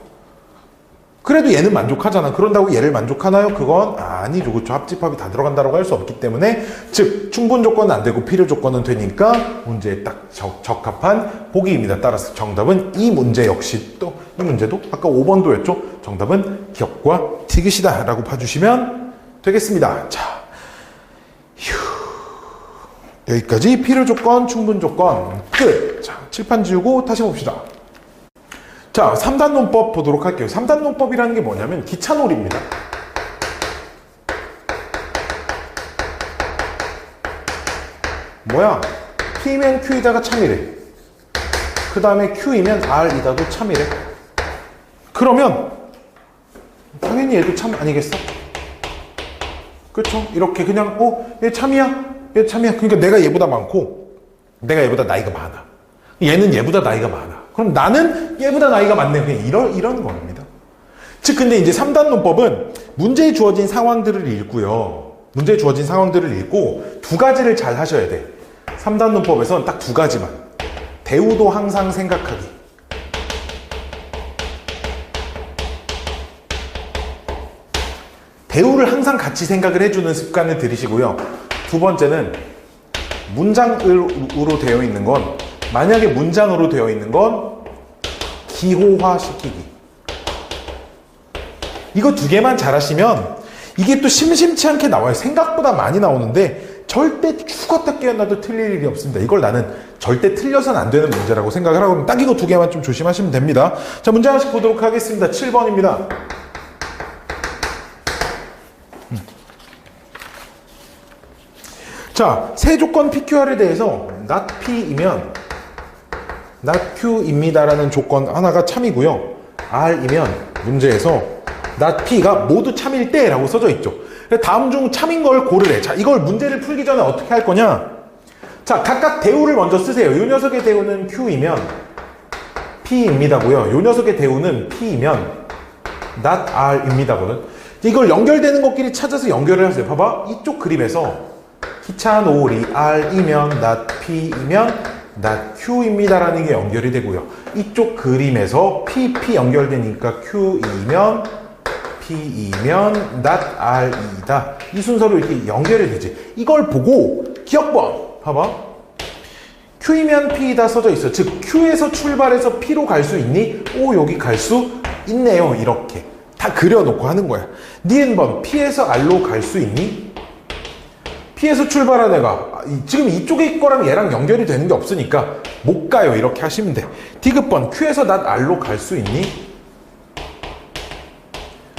그래도 얘는 만족하잖아. 그런다고 얘를 만족하나요? 그건 아니죠. 그렇죠? 합집합이 다 들어간다고 할 수 없기 때문에, 즉 충분 조건은 안 되고 필요 조건은 되니까 문제에 딱 적합한 보기입니다. 따라서 정답은 이 문제 역시 또 이 문제도 아까 5번도였죠. 정답은 기억과 티귿이다 라고 봐주시면 되겠습니다. 자, 여기까지 필요 조건, 충분 조건 끝. 자, 칠판 지우고 다시 봅시다. 자, 3단 논법 보도록 할게요. 3단 논법이라는 게 뭐냐면 기차놀이입니다. 뭐야? P면 Q이다가 참이래. 그 다음에 Q이면 R이다도 참이래. 그러면 당연히 얘도 참 아니겠어? 그쵸? 이렇게 그냥 얘 참이야? 얘 참이야. 그러니까 내가 얘보다 많고 내가 얘보다 나이가 많아. 얘는 얘보다 나이가 많아. 그럼 나는 얘보다 나이가 많네. 그냥 이런 겁니다. 즉, 근데 이제 3단 논법은 문제에 주어진 상황들을 읽고요. 문제에 주어진 상황들을 읽고 두 가지를 잘 하셔야 돼. 3단 논법에서는 딱 두 가지만. 대우도 항상 생각하기. 대우를 항상 같이 생각을 해주는 습관을 들이시고요. 두 번째는 문장으로 되어 있는 건, 만약에 문장으로 되어 있는 건 기호화시키기. 이거 두 개만 잘 하시면 이게 또 심심치 않게 나와요. 생각보다 많이 나오는데 절대 죽었다 깨어나도 틀릴 일이 없습니다. 이걸 나는 절대 틀려서는 안 되는 문제라고 생각을 하고 있으면 딱 이거 두 개만 좀 조심하시면 됩니다. 자, 문제 하나씩 보도록 하겠습니다. 7번입니다. 자, 세 조건 PQR에 대해서 not P이면 not Q입니다라는 조건 하나가 참이고요. R이면 문제에서 not P가 모두 참일 때 라고 써져 있죠. 다음 중 참인 걸 고르래. 자, 이걸 문제를 풀기 전에 어떻게 할 거냐? 자, 각각 대우를 먼저 쓰세요. 이 녀석의 대우는 Q이면 P입니다고요. 이 녀석의 대우는 P이면 not R입니다거든. 이걸 연결되는 것끼리 찾아서 연결을 하세요. 봐봐. 이쪽 그림에서 기차놀이 R이면 not P이면 not Q입니다라는 게 연결이 되고요. 이쪽 그림에서 PP 연결되니까 Q이면 P이면 not R이다. 이 순서로 이렇게 연결이 되지. 이걸 보고 기억번 봐봐. Q이면 P이다 써져 있어. 즉 Q에서 출발해서 P로 갈 수 있니? 오, 여기 갈 수 있네요. 이렇게 다 그려놓고 하는 거야. 니은번 P에서 R로 갈 수 있니? P에서 출발한 애가 지금 이쪽에 거랑 얘랑 연결이 되는 게 없으니까 못 가요. 이렇게 하시면 돼. 디귿번 Q에서 not R로 갈 수 있니?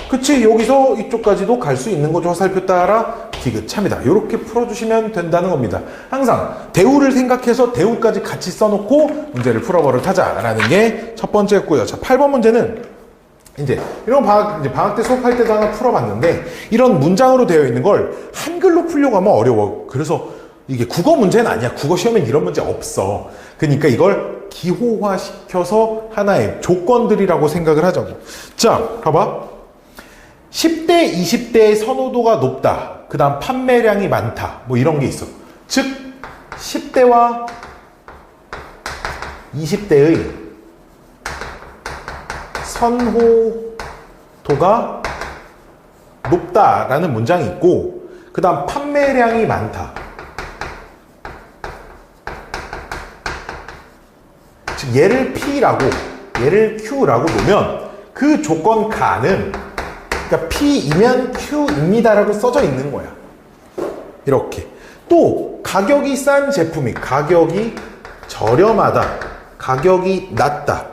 그치, 여기서 이쪽까지도 갈 수 있는 거죠. 화살표 따라 디귿 참이다. 이렇게 풀어주시면 된다는 겁니다. 항상 대우를 생각해서 대우까지 같이 써놓고 문제를 풀어보도록 하자라는 게 첫 번째였고요. 자, 8번 문제는 이제 이런 방학 때 수업할 때도 하나 풀어봤는데, 이런 문장으로 되어 있는 걸 한글로 풀려고 하면 어려워. 그래서 이게 국어 문제는 아니야. 국어 시험엔 이런 문제 없어. 그러니까 이걸 기호화시켜서 하나의 조건들이라고 생각을 하자고. 자, 봐봐. 10대, 20대의 선호도가 높다. 그 다음 판매량이 많다. 뭐 이런 게 있어. 즉 10대와 20대의 선호도가 높다라는 문장이 있고, 그 다음 판매량이 많다. 즉 얘를 P라고 얘를 Q라고 놓으면 그 조건 가는, 그러니까 P이면 Q입니다라고 써져 있는 거야. 이렇게. 또 가격이 싼 제품이 가격이 저렴하다, 가격이 낮다.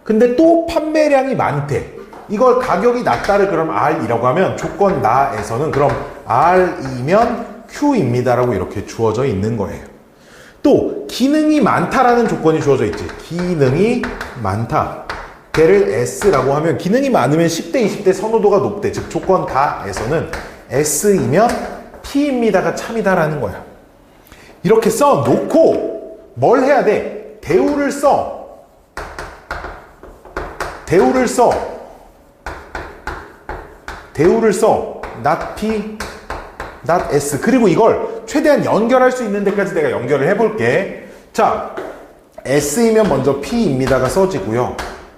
근데 또 판매량이 많대. 이걸 가격이 낮다를 그럼 R이라고 하면 조건 나에서는 그럼 R이면 Q입니다라고 이렇게 주어져 있는 거예요. 또 기능이 많다라는 조건이 주어져 있지. 기능이 많다. 걔를 S라고 하면 기능이 많으면 10대, 20대 선호도가 높대. 즉 조건 다에서는 S이면 P입니다가 참이다라는 거야. 이렇게 써놓고 뭘 해야 돼? 대우를 써. 대우를 써. not P, not S. 그리고 이걸 최대한 연결할 수 있는 데까지 내가 연결을 해볼게. 자, S이면 먼저 P입니다가 써지고요.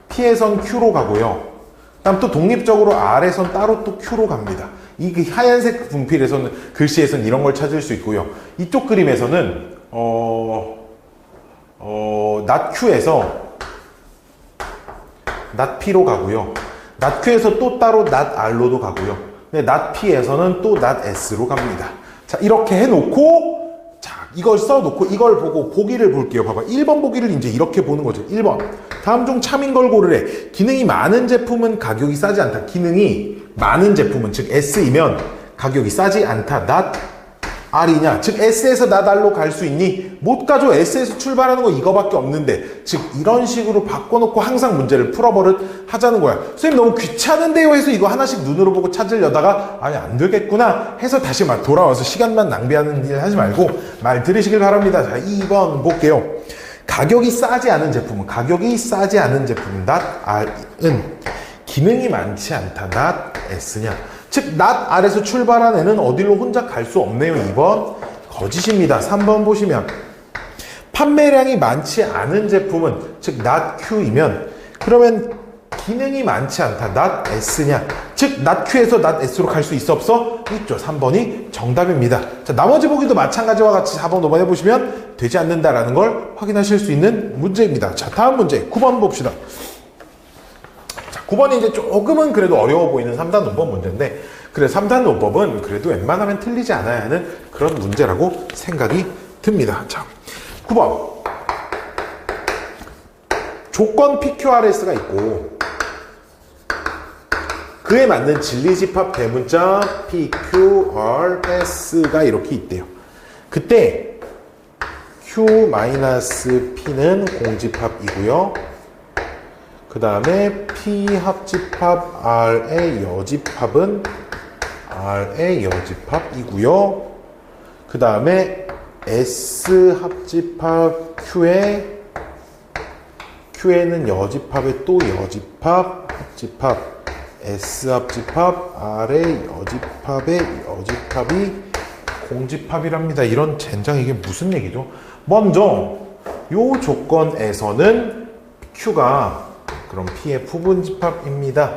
P에선 Q로 가고요. 다음 또 독립적으로 R에선 따로 또 Q로 갑니다. 이 하얀색 분필에서는, 글씨에서는 이런 걸 찾을 수 있고요. 이쪽 그림에서는 not Q에서 not P로 가고요. not Q에서 또 따로 not R로도 가고요. 근데 not P에서는 또 not S로 갑니다. 자, 이렇게 해놓고, 자, 이걸 써놓고 이걸 보고 보기를 볼게요. 봐봐. 1번 보기를 이제 이렇게 보는 거죠. 1번. 다음 중 참인 걸 고르래. 기능이 많은 제품은 가격이 싸지 않다. 기능이 많은 제품은, 즉 S이면 가격이 싸지 않다. not R이냐? 즉 S에서 not R로 갈 수 있니? 못 가죠. S에서 출발하는 거 이거밖에 없는데. 즉 이런 식으로 바꿔놓고 항상 문제를 풀어버릇 하자는 거야. 선생님 너무 귀찮은데요 해서 이거 하나씩 눈으로 보고 찾으려다가 아니 안 되겠구나 해서 다시 막 돌아와서 시간만 낭비하는 일 하지 말고 말 들으시길 바랍니다. 자, 2번 볼게요. 가격이 싸지 않은 제품은 not R은 기능이 많지 않다. not S냐? 즉 not R에서 출발한 애는 어디로 혼자 갈 수 없네요. 2번 거짓입니다. 3번 보시면 판매량이 많지 않은 제품은, 즉 not Q이면 그러면 기능이 많지 않다. not S냐? 즉 not Q에서 not S로 갈 수 있어 없어? 있죠. 3번이 정답입니다. 자, 나머지 보기도 마찬가지와 같이 4번, 5번 해보시면 되지 않는다라는 걸 확인하실 수 있는 문제입니다. 자, 다음 문제 9번 봅시다. 9번이 이제 조금은 그래도 어려워 보이는 3단 논법 문제인데, 그래 3단 논법은 그래도 웬만하면 틀리지 않아야 하는 그런 문제라고 생각이 듭니다. 자, 9번. 조건 PQRS가 있고 그에 맞는 진리집합 대문자 PQRS가 이렇게 있대요. 그때 Q-P는 공집합이고요. 그 다음에 P 합집합 R의 여집합은 R의 여집합이고요. 그 다음에 S 합집합 Q에는 여집합에 또 여집합, 합집합, S 합집합 R의 여집합의 여집합이 공집합이랍니다. 이런 젠장, 이게 무슨 얘기죠? 먼저 요 조건에서는 Q가 그럼 P의 부분집합입니다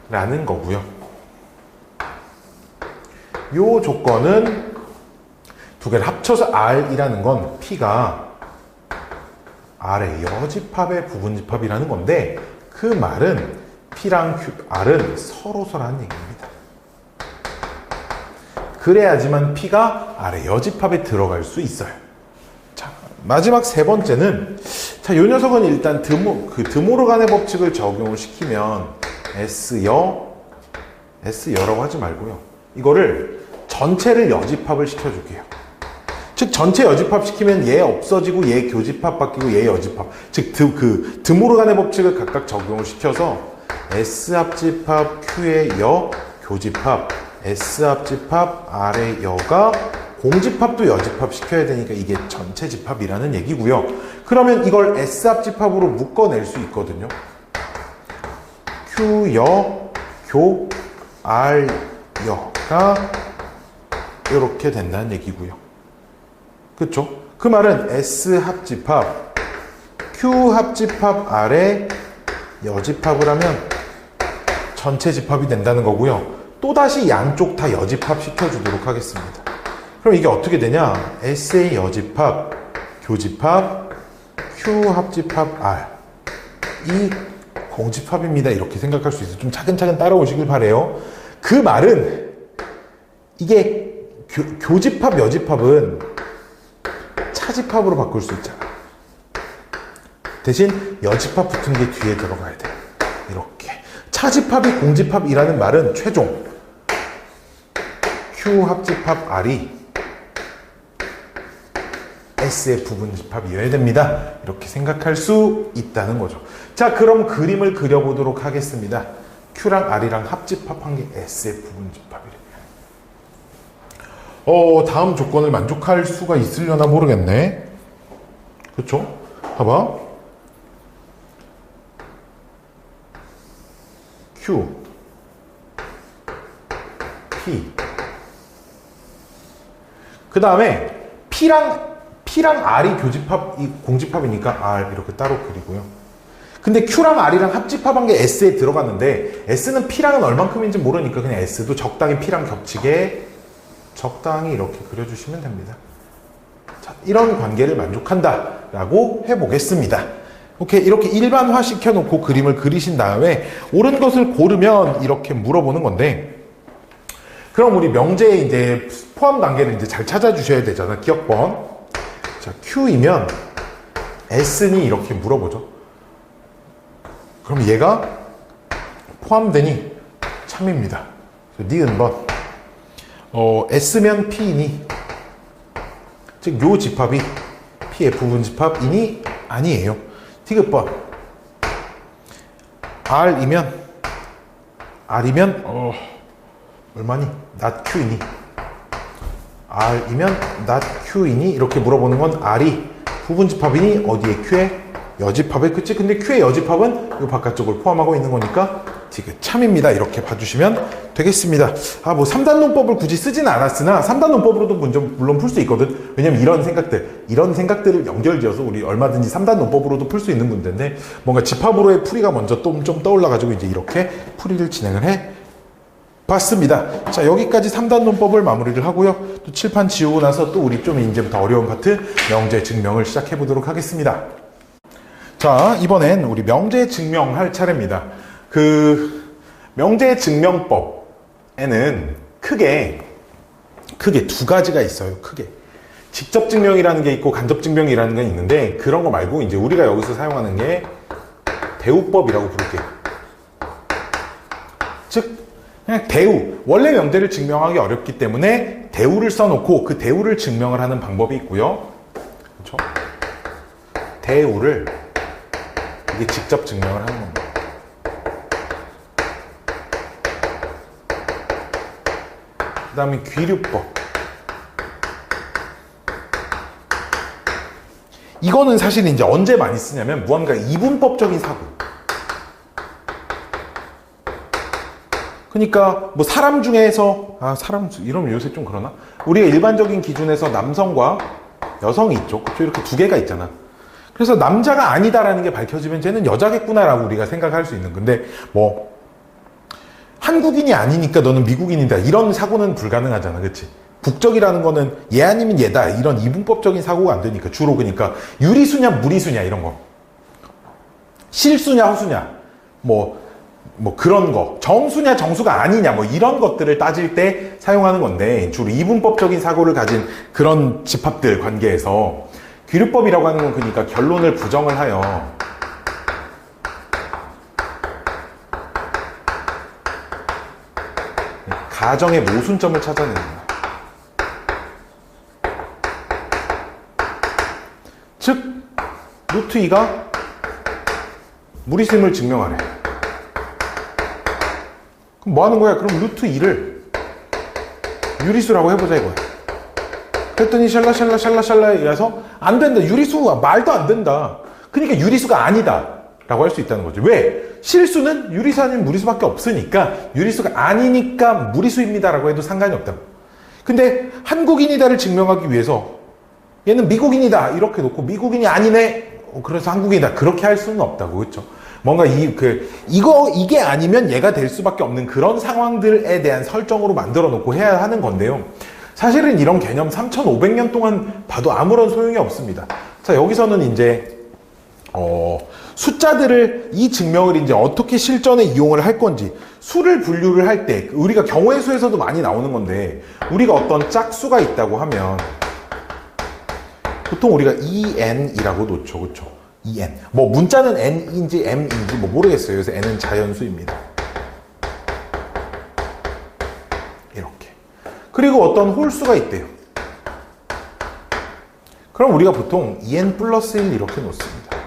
라는 거고요. 요 조건은 두 개를 합쳐서 R이라는 건 P가 R의 여집합의 부분집합이라는 건데, 그 말은 P랑 R은 서로서라는 얘기입니다. 그래야지만 P가 R의 여집합에 들어갈 수 있어요. 자, 마지막 세 번째는, 자, 요 녀석은 일단 드모르간의 법칙을 적용을 시키면 S여라고 하지 말고요. 이거를 전체를 여집합을 시켜줄게요. 즉 전체 여집합 시키면 얘 없어지고 얘 교집합 바뀌고 얘 여집합. 즉 드모르간의 법칙을 각각 적용을 시켜서 S 합집합 Q의 여 교집합, S 합집합 R의 여가 공집합도 여집합 시켜야 되니까 이게 전체 집합이라는 얘기고요. 그러면 이걸 S 합집합으로 묶어낼 수 있거든요. Q 여 교 R여가 이렇게 된다는 얘기고요. 그쵸? 그 말은 S 합집합, Q 합집합 R에 여집합을 하면 전체 집합이 된다는 거고요. 또다시 양쪽 다 여집합 시켜주도록 하겠습니다. 그럼 이게 어떻게 되냐? S의 여집합, 교집합, Q 합집합 R. 이 공집합입니다. 이렇게 생각할 수 있어요. 좀 차근차근 따라오시길 바래요. 그 말은 이게 교집합, 여집합은 차집합으로 바꿀 수 있잖아. 대신 여집합 붙은 게 뒤에 들어가야 돼. 이렇게. 차집합이 공집합이라는 말은 최종 Q 합집합 R이 S의 부분집합이어야 됩니다. 이렇게 생각할 수 있다는 거죠. 자, 그럼 그림을 그려보도록 하겠습니다. Q랑 R이랑 합집합한 게 S의 부분집합이래. 다음 조건을 만족할 수가 있으려나 모르겠네. 그쵸? 봐봐. Q, P. 그 다음에 P랑 R이 공집합이니까 R 이렇게 따로 그리고요. 근데 Q랑 R이랑 합집합한 게 S에 들어갔는데 S는 P랑은 얼만큼인지 모르니까 그냥 S도 적당히 P랑 겹치게 적당히 이렇게 그려주시면 됩니다. 자, 이런 관계를 만족한다 라고 해보겠습니다. 오케이, 이렇게 일반화 시켜놓고 그림을 그리신 다음에 옳은 것을 고르면 이렇게 물어보는 건데, 그럼 우리 명제의 이제 포함 관계를 이제 잘 찾아주셔야 되잖아. 기억번. 자, Q이면 S니 이렇게 물어보죠. 그럼 얘가 포함되니 참입니다. 니은번. S면 P이니, 즉 요 집합이 P의 부분집합이니 아니에요. 디귿번. R이면 얼마니? not Q이니. R이면 not Q이니 이렇게 물어보는 건 R이 부분집합이니 어디에 Q에 여집합에. 그치? 근데 Q의 여집합은 이 바깥쪽을 포함하고 있는 거니까 디귿 참입니다. 이렇게 봐주시면 되겠습니다. 뭐 3단 논법을 굳이 쓰지는 않았으나 3단 논법으로도 물론 풀 수 있거든. 왜냐면 이런 생각들을 연결지어서 우리 얼마든지 3단 논법으로도 풀 수 있는 문제인데, 뭔가 집합으로의 풀이가 먼저 좀 떠올라가지고 이제 이렇게 풀이를 진행을 해 봤습니다. 자, 여기까지 3단 논법을 마무리를 하고요. 또 칠판 지우고 나서 또 우리 좀 이제부터 어려운 파트 명제 증명을 시작해 보도록 하겠습니다. 자, 이번엔 우리 명제 증명할 차례입니다. 명제 증명법에는 크게 두 가지가 있어요. 크게. 직접 증명이라는 게 있고 간접 증명이라는 게 있는데, 그런 거 말고 이제 우리가 여기서 사용하는 게 대우법이라고 부를게요. 즉, 그냥 대우. 원래 명제를 증명하기 어렵기 때문에 대우를 써놓고 그 대우를 증명을 하는 방법이 있고요. 그렇죠? 대우를 이게 직접 증명을 하는 겁니다. 그 다음에 귀류법. 이거는 사실 이제 언제 많이 쓰냐면 무언가 이분법적인 사고. 그러니까 뭐 사람 중에서 사람 이러면 요새 좀 그러나? 우리가 일반적인 기준에서 남성과 여성이 있죠. 그렇죠? 이렇게 두 개가 있잖아. 그래서 남자가 아니다라는 게 밝혀지면 쟤는 여자겠구나라고 우리가 생각할 수 있는 건데, 뭐 한국인이 아니니까 너는 미국인이다 이런 사고는 불가능하잖아. 그치? 국적이라는 거는 얘 아니면 얘다 이런 이분법적인 사고가 안 되니까 주로. 그러니까 유리수냐 무리수냐 이런 거, 실수냐 허수냐 뭐 그런 거, 정수냐 정수가 아니냐 뭐 이런 것들을 따질 때 사용하는 건데, 주로 이분법적인 사고를 가진 그런 집합들 관계에서 귀류법이라고 하는 건 그러니까 결론을 부정을 하여 가정의 모순점을 찾아내는 거야. 즉 루트 2가 무리수임을 증명하래. 그럼 뭐 하는 거야? 그럼 루트 2를 유리수라고 해보자 이거야. 그랬더니 샬라에 의해서 안 된다. 유리수가 말도 안 된다. 그러니까 유리수가 아니다 라고 할 수 있다는 거지. 왜? 실수는 유리수 아닌 무리수밖에 없으니까 유리수가 아니니까 무리수입니다라고 해도 상관이 없다. 근데 한국인이다를 증명하기 위해서 얘는 미국인이다 이렇게 놓고 미국인이 아니네 그래서 한국인이다 그렇게 할 수는 없다고. 그렇죠? 뭔가 이게 아니면 얘가 될 수밖에 없는 그런 상황들에 대한 설정으로 만들어 놓고 해야 하는 건데요. 사실은 이런 개념 3,500년 동안 봐도 아무런 소용이 없습니다. 자, 여기서는 이제 숫자들을 이 증명을 이제 어떻게 실전에 이용을 할 건지 수를 분류를 할 때 우리가 경우의 수에서도 많이 나오는 건데 우리가 어떤 짝수가 있다고 하면 보통 우리가 EN이라고 놓죠. 그렇죠? EN. 뭐 문자는 N인지 M인지 뭐 모르겠어요. 그래서 N은 자연수입니다. 이렇게. 그리고 어떤 홀수가 있대요. 그럼 우리가 보통 EN 플러스 1 이렇게 놓습니다.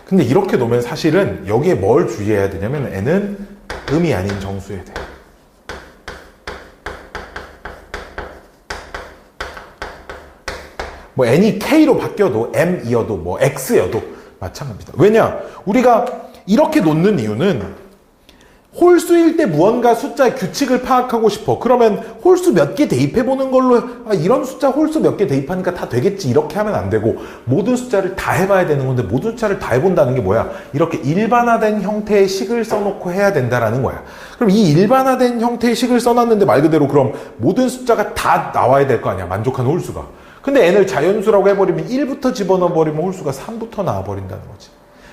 근데 이렇게 놓으면 사실은 여기에 뭘 주의해야 되냐면 N은 음이 아닌 정수여야 돼요. 뭐 N이 K로 바뀌어도 M이어도 뭐 X여도 마찬가지입니다. 왜냐? 우리가 이렇게 놓는 이유는 홀수일 때 무언가 숫자의 규칙을 파악하고 싶어. 그러면 홀수 몇 개 대입해보는 걸로 이런 숫자 홀수 몇 개 대입하니까 다 되겠지 이렇게 하면 안 되고 모든 숫자를 다 해봐야 되는 건데 모든 숫자를 다 해본다는 게 뭐야? 이렇게 일반화된 형태의 식을 써놓고 해야 된다라는 거야. 그럼 이 일반화된 형태의 식을 써놨는데 말 그대로 그럼 모든 숫자가 다 나와야 될 거 아니야? 만족하는 홀수가. 근데 n을 자연수라고 해버리면 1부터 집어넣어버리면 홀수가 3부터 나와버린다는 거지.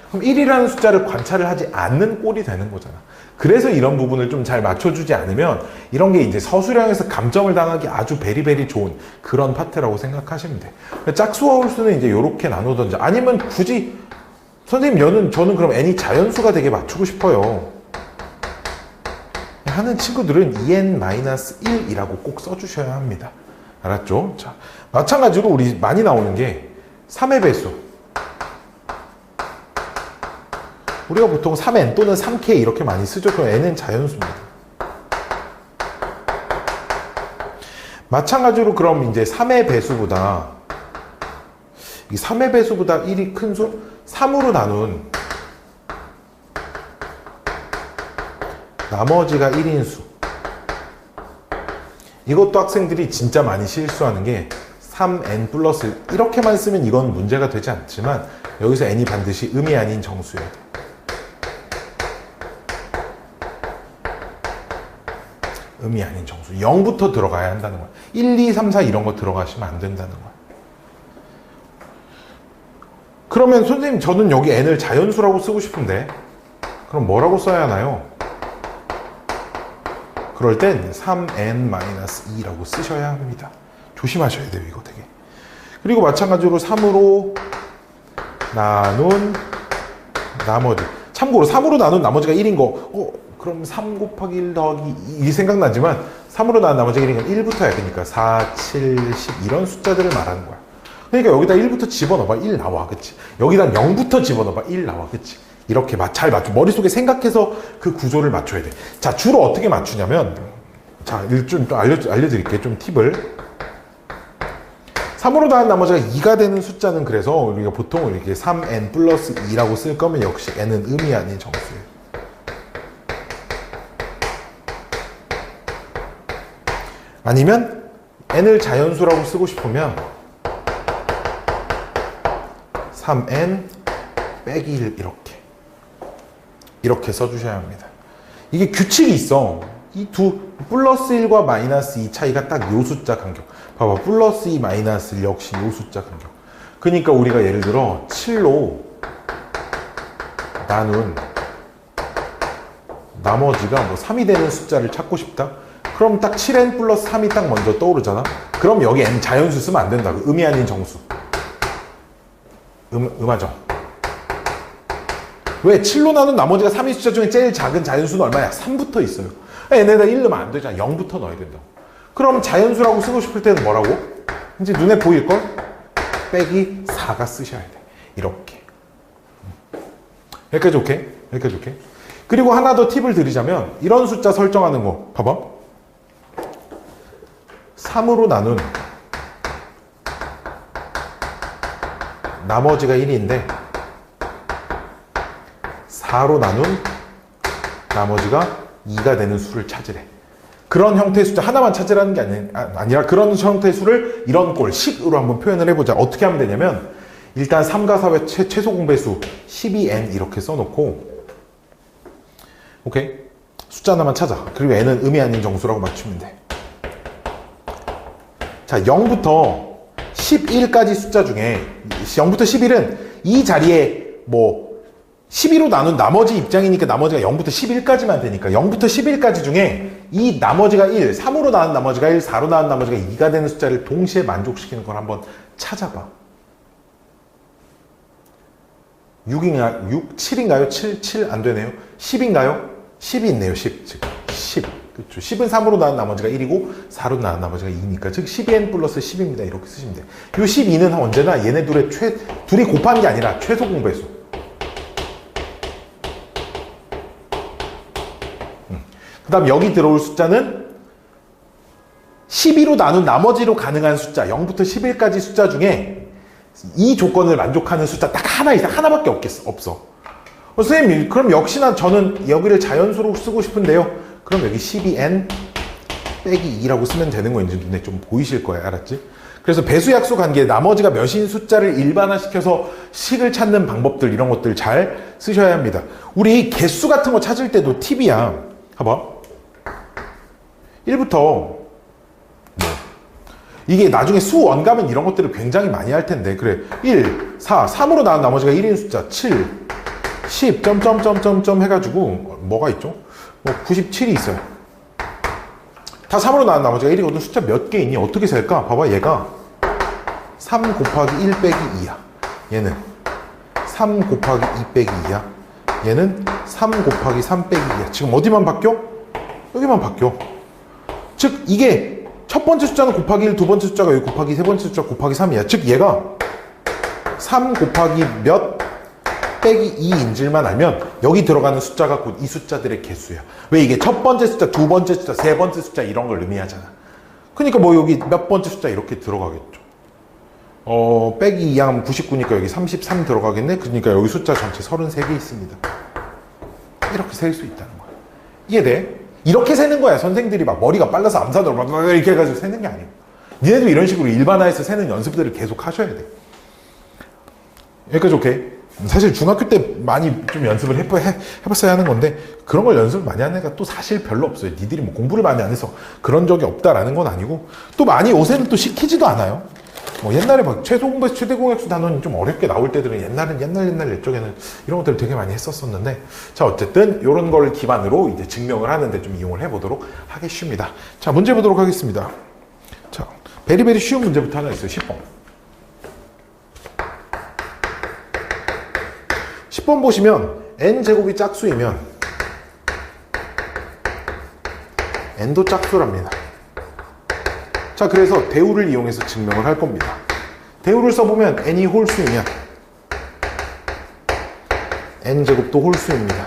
그럼 1이라는 숫자를 관찰을 하지 않는 꼴이 되는 거잖아. 그래서 이런 부분을 좀 잘 맞춰주지 않으면 이런 게 이제 서술형에서 감점을 당하기 아주 베리베리 좋은 그런 파트라고 생각하시면 돼. 짝수와 홀수는 이제 이렇게 나누던지 아니면 굳이 선생님 저는 그럼 n이 자연수가 되게 맞추고 싶어요 하는 친구들은 en-1이라고 꼭 써주셔야 합니다. 알았죠? 자, 마찬가지로 우리 많이 나오는 게 3의 배수. 우리가 보통 3n 또는 3k 이렇게 많이 쓰죠. 그럼 n은 자연수입니다. 마찬가지로 그럼 이제 3의 배수보다 이 3의 배수보다 1이 큰 수? 3으로 나눈 나머지가 1인 수. 이것도 학생들이 진짜 많이 실수하는 게 3n 플러스 이렇게만 쓰면 이건 문제가 되지 않지만 여기서 n이 반드시 음이 아닌 정수여야 돼. 음이 아닌 정수. 0부터 들어가야 한다는 거야. 1, 2, 3, 4 이런 거 들어가시면 안 된다는 거야. 그러면 선생님 저는 여기 n을 자연수라고 쓰고 싶은데 그럼 뭐라고 써야 하나요? 그럴 땐 3n-2라고 쓰셔야 합니다. 조심하셔야 돼요, 이거 되게. 그리고 마찬가지로 3으로 나눈 나머지. 참고로 3으로 나눈 나머지가 1인 거, 그럼 3 곱하기 1 더하기 2 생각나지만 3으로 나눈 나머지가 1인 건 1부터야. 그러니까 4, 7, 10 이런 숫자들을 말하는 거야. 그러니까 여기다 1부터 집어넣어봐. 1 나와. 그치? 여기다 0부터 집어넣어봐. 1 나와. 그치? 이렇게 잘 맞춰. 머릿속에 생각해서 그 구조를 맞춰야 돼. 자, 주로 어떻게 맞추냐면, 자, 좀 알려드릴게요. 좀 팁을. 3으로 나눈 나머지가 2가 되는 숫자는 그래서 우리가 보통 이렇게 3n 플러스 2라고 쓸 거면 역시 n은 음이 아닌 정수예요. 아니면 n을 자연수라고 쓰고 싶으면 3n 빼기 1 이렇게 써주셔야 합니다. 이게 규칙이 있어. 이 플러스 1과 마이너스 2 차이가 딱 요 숫자 간격. 봐봐. 플러스 2, 마이너스 1 역시 요 숫자 간격. 그러니까 우리가 예를 들어 7로 나눈 나머지가 뭐 3이 되는 숫자를 찾고 싶다? 그럼 딱 7n 플러스 3이 딱 먼저 떠오르잖아? 그럼 여기 n 자연수 쓰면 안 된다고. 음이 아닌 정수. 음하죠. 왜? 7로 나눈 나머지가 3인 숫자 중에 제일 작은 자연수는 얼마야? 3부터 있어요. n에다 1 넣으면 안 되잖아. 0부터 넣어야 된다고. 그럼 자연수라고 쓰고 싶을 때는 뭐라고? 이제 눈에 보일걸? 빼기 4가 쓰셔야 돼. 이렇게. 여기까지 오케이? 여기까지 오케이? 그리고 하나 더 팁을 드리자면 이런 숫자 설정하는 거 봐봐. 3으로 나눈 나머지가 1인데 4로 나눈 나머지가 2가 되는 수를 찾으래. 그런 형태의 숫자 하나만 찾으라는 게 아니라 그런 형태의 수를 이런 꼴, 식으로 한번 표현을 해보자. 어떻게 하면 되냐면 일단 3과 4의 최소 공배수 12n 이렇게 써놓고 오케이? 숫자 하나만 찾아. 그리고 n은 의미 아닌 정수라고 맞추면 돼. 자, 0부터 11까지 숫자 중에 0부터 11은 이 자리에 뭐 12로 나눈 나머지 입장이니까 나머지가 0부터 11까지만 되니까 0부터 11까지 중에 이 나머지가 1, 3으로 나눈 나머지가 1, 4로 나눈 나머지가 2가 되는 숫자를 동시에 만족시키는 걸 한번 찾아봐. 6인가요? 6, 7인가요? 7 안 되네요. 10인가요? 10이 있네요. 10. 즉 10. 그렇죠. 10은 3으로 나눈 나머지가 1이고 4로 나눈 나머지가 2니까 즉 12n 플러스 10입니다. 이렇게 쓰시면 돼요. 이 12는 언제나 얘네 둘이 곱한 게 아니라 최소 공배수. 그 다음 여기 들어올 숫자는 12로 나눈 나머지로 가능한 숫자 0부터 11까지 숫자 중에 이 조건을 만족하는 숫자 딱 하나 이상 하나밖에 없어. 선생님 그럼 역시나 저는 여기를 자연수로 쓰고 싶은데요. 그럼 여기 12n 빼기 2라고 쓰면 되는 거 이제 눈에 좀 보이실 거예요. 알았지? 그래서 배수약수 관계 나머지가 몇인 숫자를 일반화시켜서 식을 찾는 방법들 이런 것들 잘 쓰셔야 합니다. 우리 개수 같은 거 찾을 때도 팁이야. 봐봐. 1부터 뭐 이게 나중에 수 원가면 이런 것들을 굉장히 많이 할 텐데 그래 1, 4, 3으로 나온 나머지가 1인 숫자 7, 10, 점점점점점 해가지고 뭐가 있죠? 뭐 97이 있어요. 다 3으로 나온 나머지가 1이거든. 숫자 몇 개 있니? 어떻게 셀까? 봐봐 얘가 3 곱하기 1 빼기 2야. 얘는 3 곱하기 2 빼기 2야. 얘는 3 곱하기 3 빼기 2야. 지금 어디만 바뀌어? 여기만 바뀌어. 즉 이게 첫 번째 숫자는 곱하기 1, 두 번째 숫자가 여기 곱하기 세 번째 숫자 곱하기 3이야. 즉 얘가 3 곱하기 몇 빼기 2인 줄만 알면 여기 들어가는 숫자가 곧 이 숫자들의 개수야. 왜 이게 첫 번째 숫자, 두 번째 숫자, 세 번째 숫자 이런 걸 의미하잖아. 그러니까 뭐 여기 몇 번째 숫자 이렇게 들어가겠죠. 빼기 2하면 99니까 여기 33 들어가겠네. 그러니까 여기 숫자 전체 33개 있습니다. 이렇게 셀 수 있다는 거야. 이해돼? 이렇게 세는 거야. 선생들이 막 머리가 빨라서 암산으로 막 이렇게 해가지고 세는 게 아니고. 니네도 이런 식으로 일반화해서 세는 연습들을 계속 하셔야 돼. 여기까지 오케이? 사실 중학교 때 많이 좀 연습을 해봤어야 하는 건데 그런 걸 연습을 많이 하는 애가 또 사실 별로 없어요. 니들이 뭐 공부를 많이 안 해서 그런 적이 없다라는 건 아니고 또 많이 요새는 또 시키지도 않아요. 뭐 옛날에 막 최소 공배수, 최대 공약수 단원이 좀 어렵게 나올 때들은 옛날 옛적에는 이런 것들을 되게 많이 했었었는데 자 어쨌든 이런 걸 기반으로 이제 증명을 하는데 좀 이용을 해보도록 하겠습니다. 자 문제 보도록 하겠습니다. 자 베리베리 쉬운 문제부터 하나 있어요. 10번. 10번 보시면 n제곱이 짝수이면 n도 짝수랍니다. 자 그래서 대우를 이용해서 증명을 할 겁니다. 대우를 써보면 n이 홀수이면 n제곱도 홀수입니다.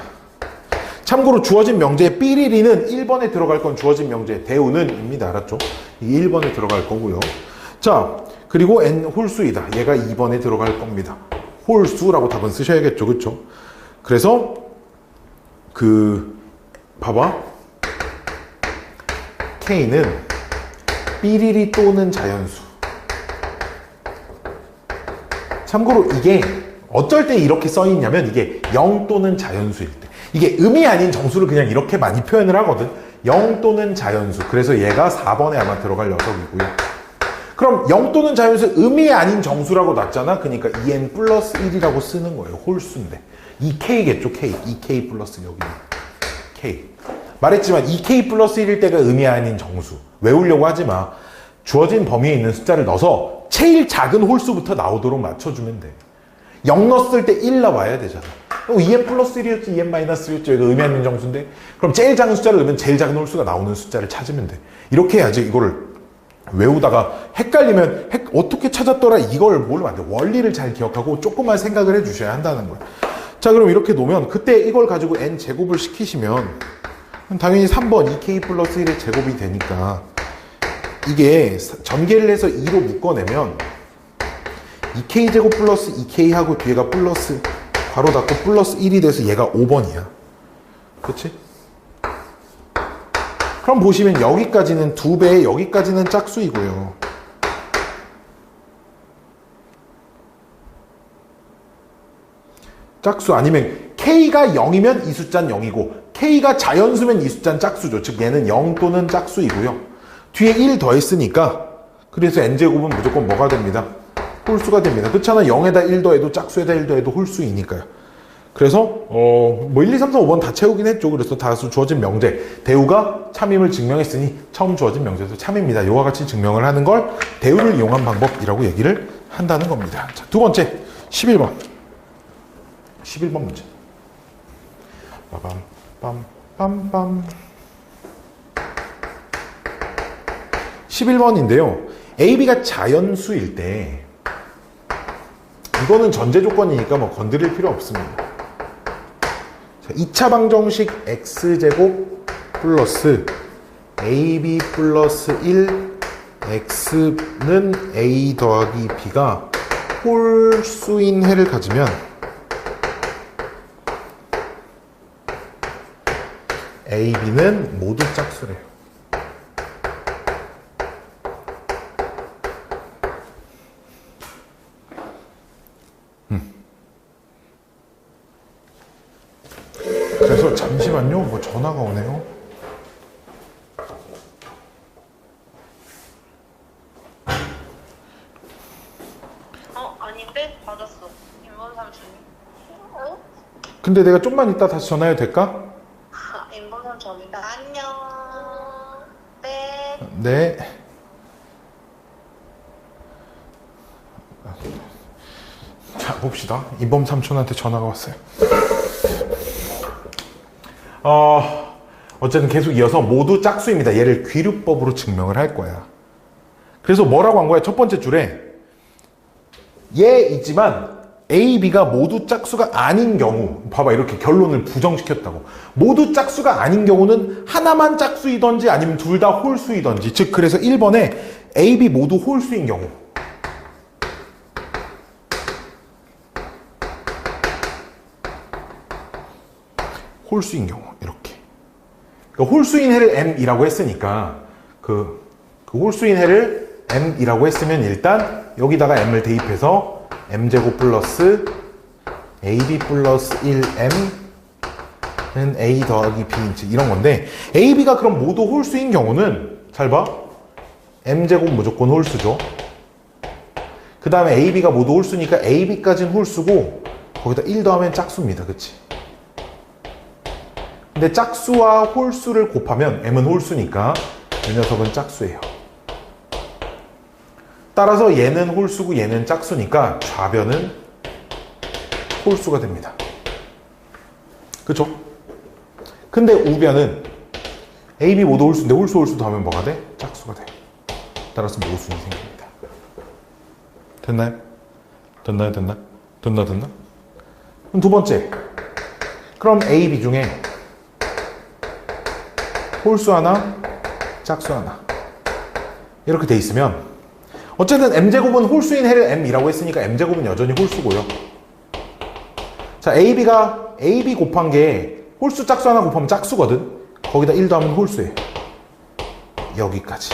참고로 주어진 명제의 삐리리는 1번에 들어갈 건 주어진 명제 대우는 입니다. 알았죠? 이게 1번에 들어갈 거고요. 자 그리고 n 홀수이다. 얘가 2번에 들어갈 겁니다. 홀수라고 답은 쓰셔야겠죠. 그쵸? 그래서 봐봐 K는 삐리리 또는 자연수. 참고로 이게 어쩔 때 이렇게 써있냐면 이게 0 또는 자연수일 때 이게 음이 아닌 정수를 그냥 이렇게 많이 표현을 하거든. 0 또는 자연수. 그래서 얘가 4번에 아마 들어갈 녀석이고요. 그럼 0 또는 자연수 음이 아닌 정수라고 놨잖아. 그러니까 2n 플러스 1이라고 쓰는 거예요. 홀수인데 2k겠죠. k 2k 플러스 여기 k 말했지만 2k 플러스 1일 때가 음이 아닌 정수. 외우려고 하지 마. 주어진 범위에 있는 숫자를 넣어서 제일 작은 홀수부터 나오도록 맞춰주면 돼. 0 넣었을 때 1 나와야 되잖아. 2n 플러스 1이었지 2n 마이너스 1이었지. 이거 의미 아닌 정수인데 그럼 제일 작은 숫자를 넣으면 제일 작은 홀수가 나오는 숫자를 찾으면 돼. 이렇게 해야지 이거를 외우다가 헷갈리면 어떻게 찾았더라 이걸 모르면 안 돼. 원리를 잘 기억하고 조금만 생각을 해주셔야 한다는 거야. 자 그럼 이렇게 놓으면 그때 이걸 가지고 n 제곱을 시키시면 당연히 3번 2k 플러스 1의 제곱이 되니까 이게 전개를 해서 2로 묶어내면 2k 제곱 플러스 2k 하고 뒤에가 플러스 괄호 닫고 플러스 1이 돼서 얘가 5번이야. 그치? 그럼 보시면 여기까지는 2배, 여기까지는 짝수이고요. 짝수 아니면 K가 0이면 이 숫자는 0이고 K가 자연수면 이 숫자는 짝수죠. 즉 얘는 0 또는 짝수이고요. 뒤에 1 더했으니까 그래서 n제곱은 무조건 뭐가 됩니다? 홀수가 됩니다. 그렇잖아. 0에다 1 더해도 짝수에다 1 더해도 홀수이니까요. 그래서 뭐 1, 2, 3, 4, 5번 다 채우긴 했죠. 그래서 다수 주어진 명제. 대우가 참임을 증명했으니 처음 주어진 명제에서 참입니다. 이와 같이 증명을 하는 걸 대우를 이용한 방법이라고 얘기를 한다는 겁니다. 자, 두 번째 11번. 11번 문제. 빰빰빰빰. 11번인데요. AB가 자연수일 때 이거는 전제 조건이니까 뭐 건드릴 필요 없습니다. 자, 2차 방정식 x제곱 플러스 ab 플러스 1 x는 a 더하기 b가 홀수인 해를 가지면 a, b는 모두 짝수래요. 그래서 잠시만요. 뭐 전화가 오네요. 아닌데? 받았어. 인번 삼촌이. 어? 근데 내가 좀만 이따 다시 전화해도 될까? 인번 삼촌이다. 안녕. 네. 네. 자, 봅시다. 이범 삼촌한테 전화가 왔어요. 어쨌든 계속 이어서 모두 짝수입니다. 얘를 귀류법으로 증명을 할 거야. 그래서 뭐라고 한 거야? 첫 번째 줄에 얘이지만 A, B가 모두 짝수가 아닌 경우, 봐봐, 이렇게 결론을 부정시켰다고. 모두 짝수가 아닌 경우는 하나만 짝수이던지 아니면 둘 다 홀수이던지. 즉 그래서 1번에 A, B 모두 홀수인 경우, 홀수인 경우 이렇게. 그러니까 홀수인 해를 m이라고 했으니까 그 홀수인 해를 m이라고 했으면 일단 여기다가 m을 대입해서 m제곱 플러스 ab 플러스 1m는 a 더하기 b인지 이런 건데, ab가 그럼 모두 홀수인 경우는 잘 봐. m제곱 무조건 홀수죠. 그 다음에 ab가 모두 홀수니까 ab까지는 홀수고 거기다 1 더하면 짝수입니다. 그치? 근데 짝수와 홀수를 곱하면 m은 홀수니까 이 녀석은 짝수예요. 따라서 얘는 홀수고 얘는 짝수니까 좌변은 홀수가 됩니다. 그쵸? 근데 우변은 A, B 모두 홀수인데 홀수 더하면 뭐가 돼? 짝수가 돼요. 따라서 모순이 생깁니다. 됐나요? 됐나요? 됐나? 그럼 두 번째. 그럼 A, B 중에 홀수 하나, 짝수 하나 이렇게 돼 있으면 어쨌든 m제곱은 홀수인 해를 m이라고 했으니까 m제곱은 여전히 홀수고요. 자, AB가 AB 곱한 게 홀수 짝수 하나 곱하면 짝수거든. 거기다 1 더하면 홀수예요. 여기까지.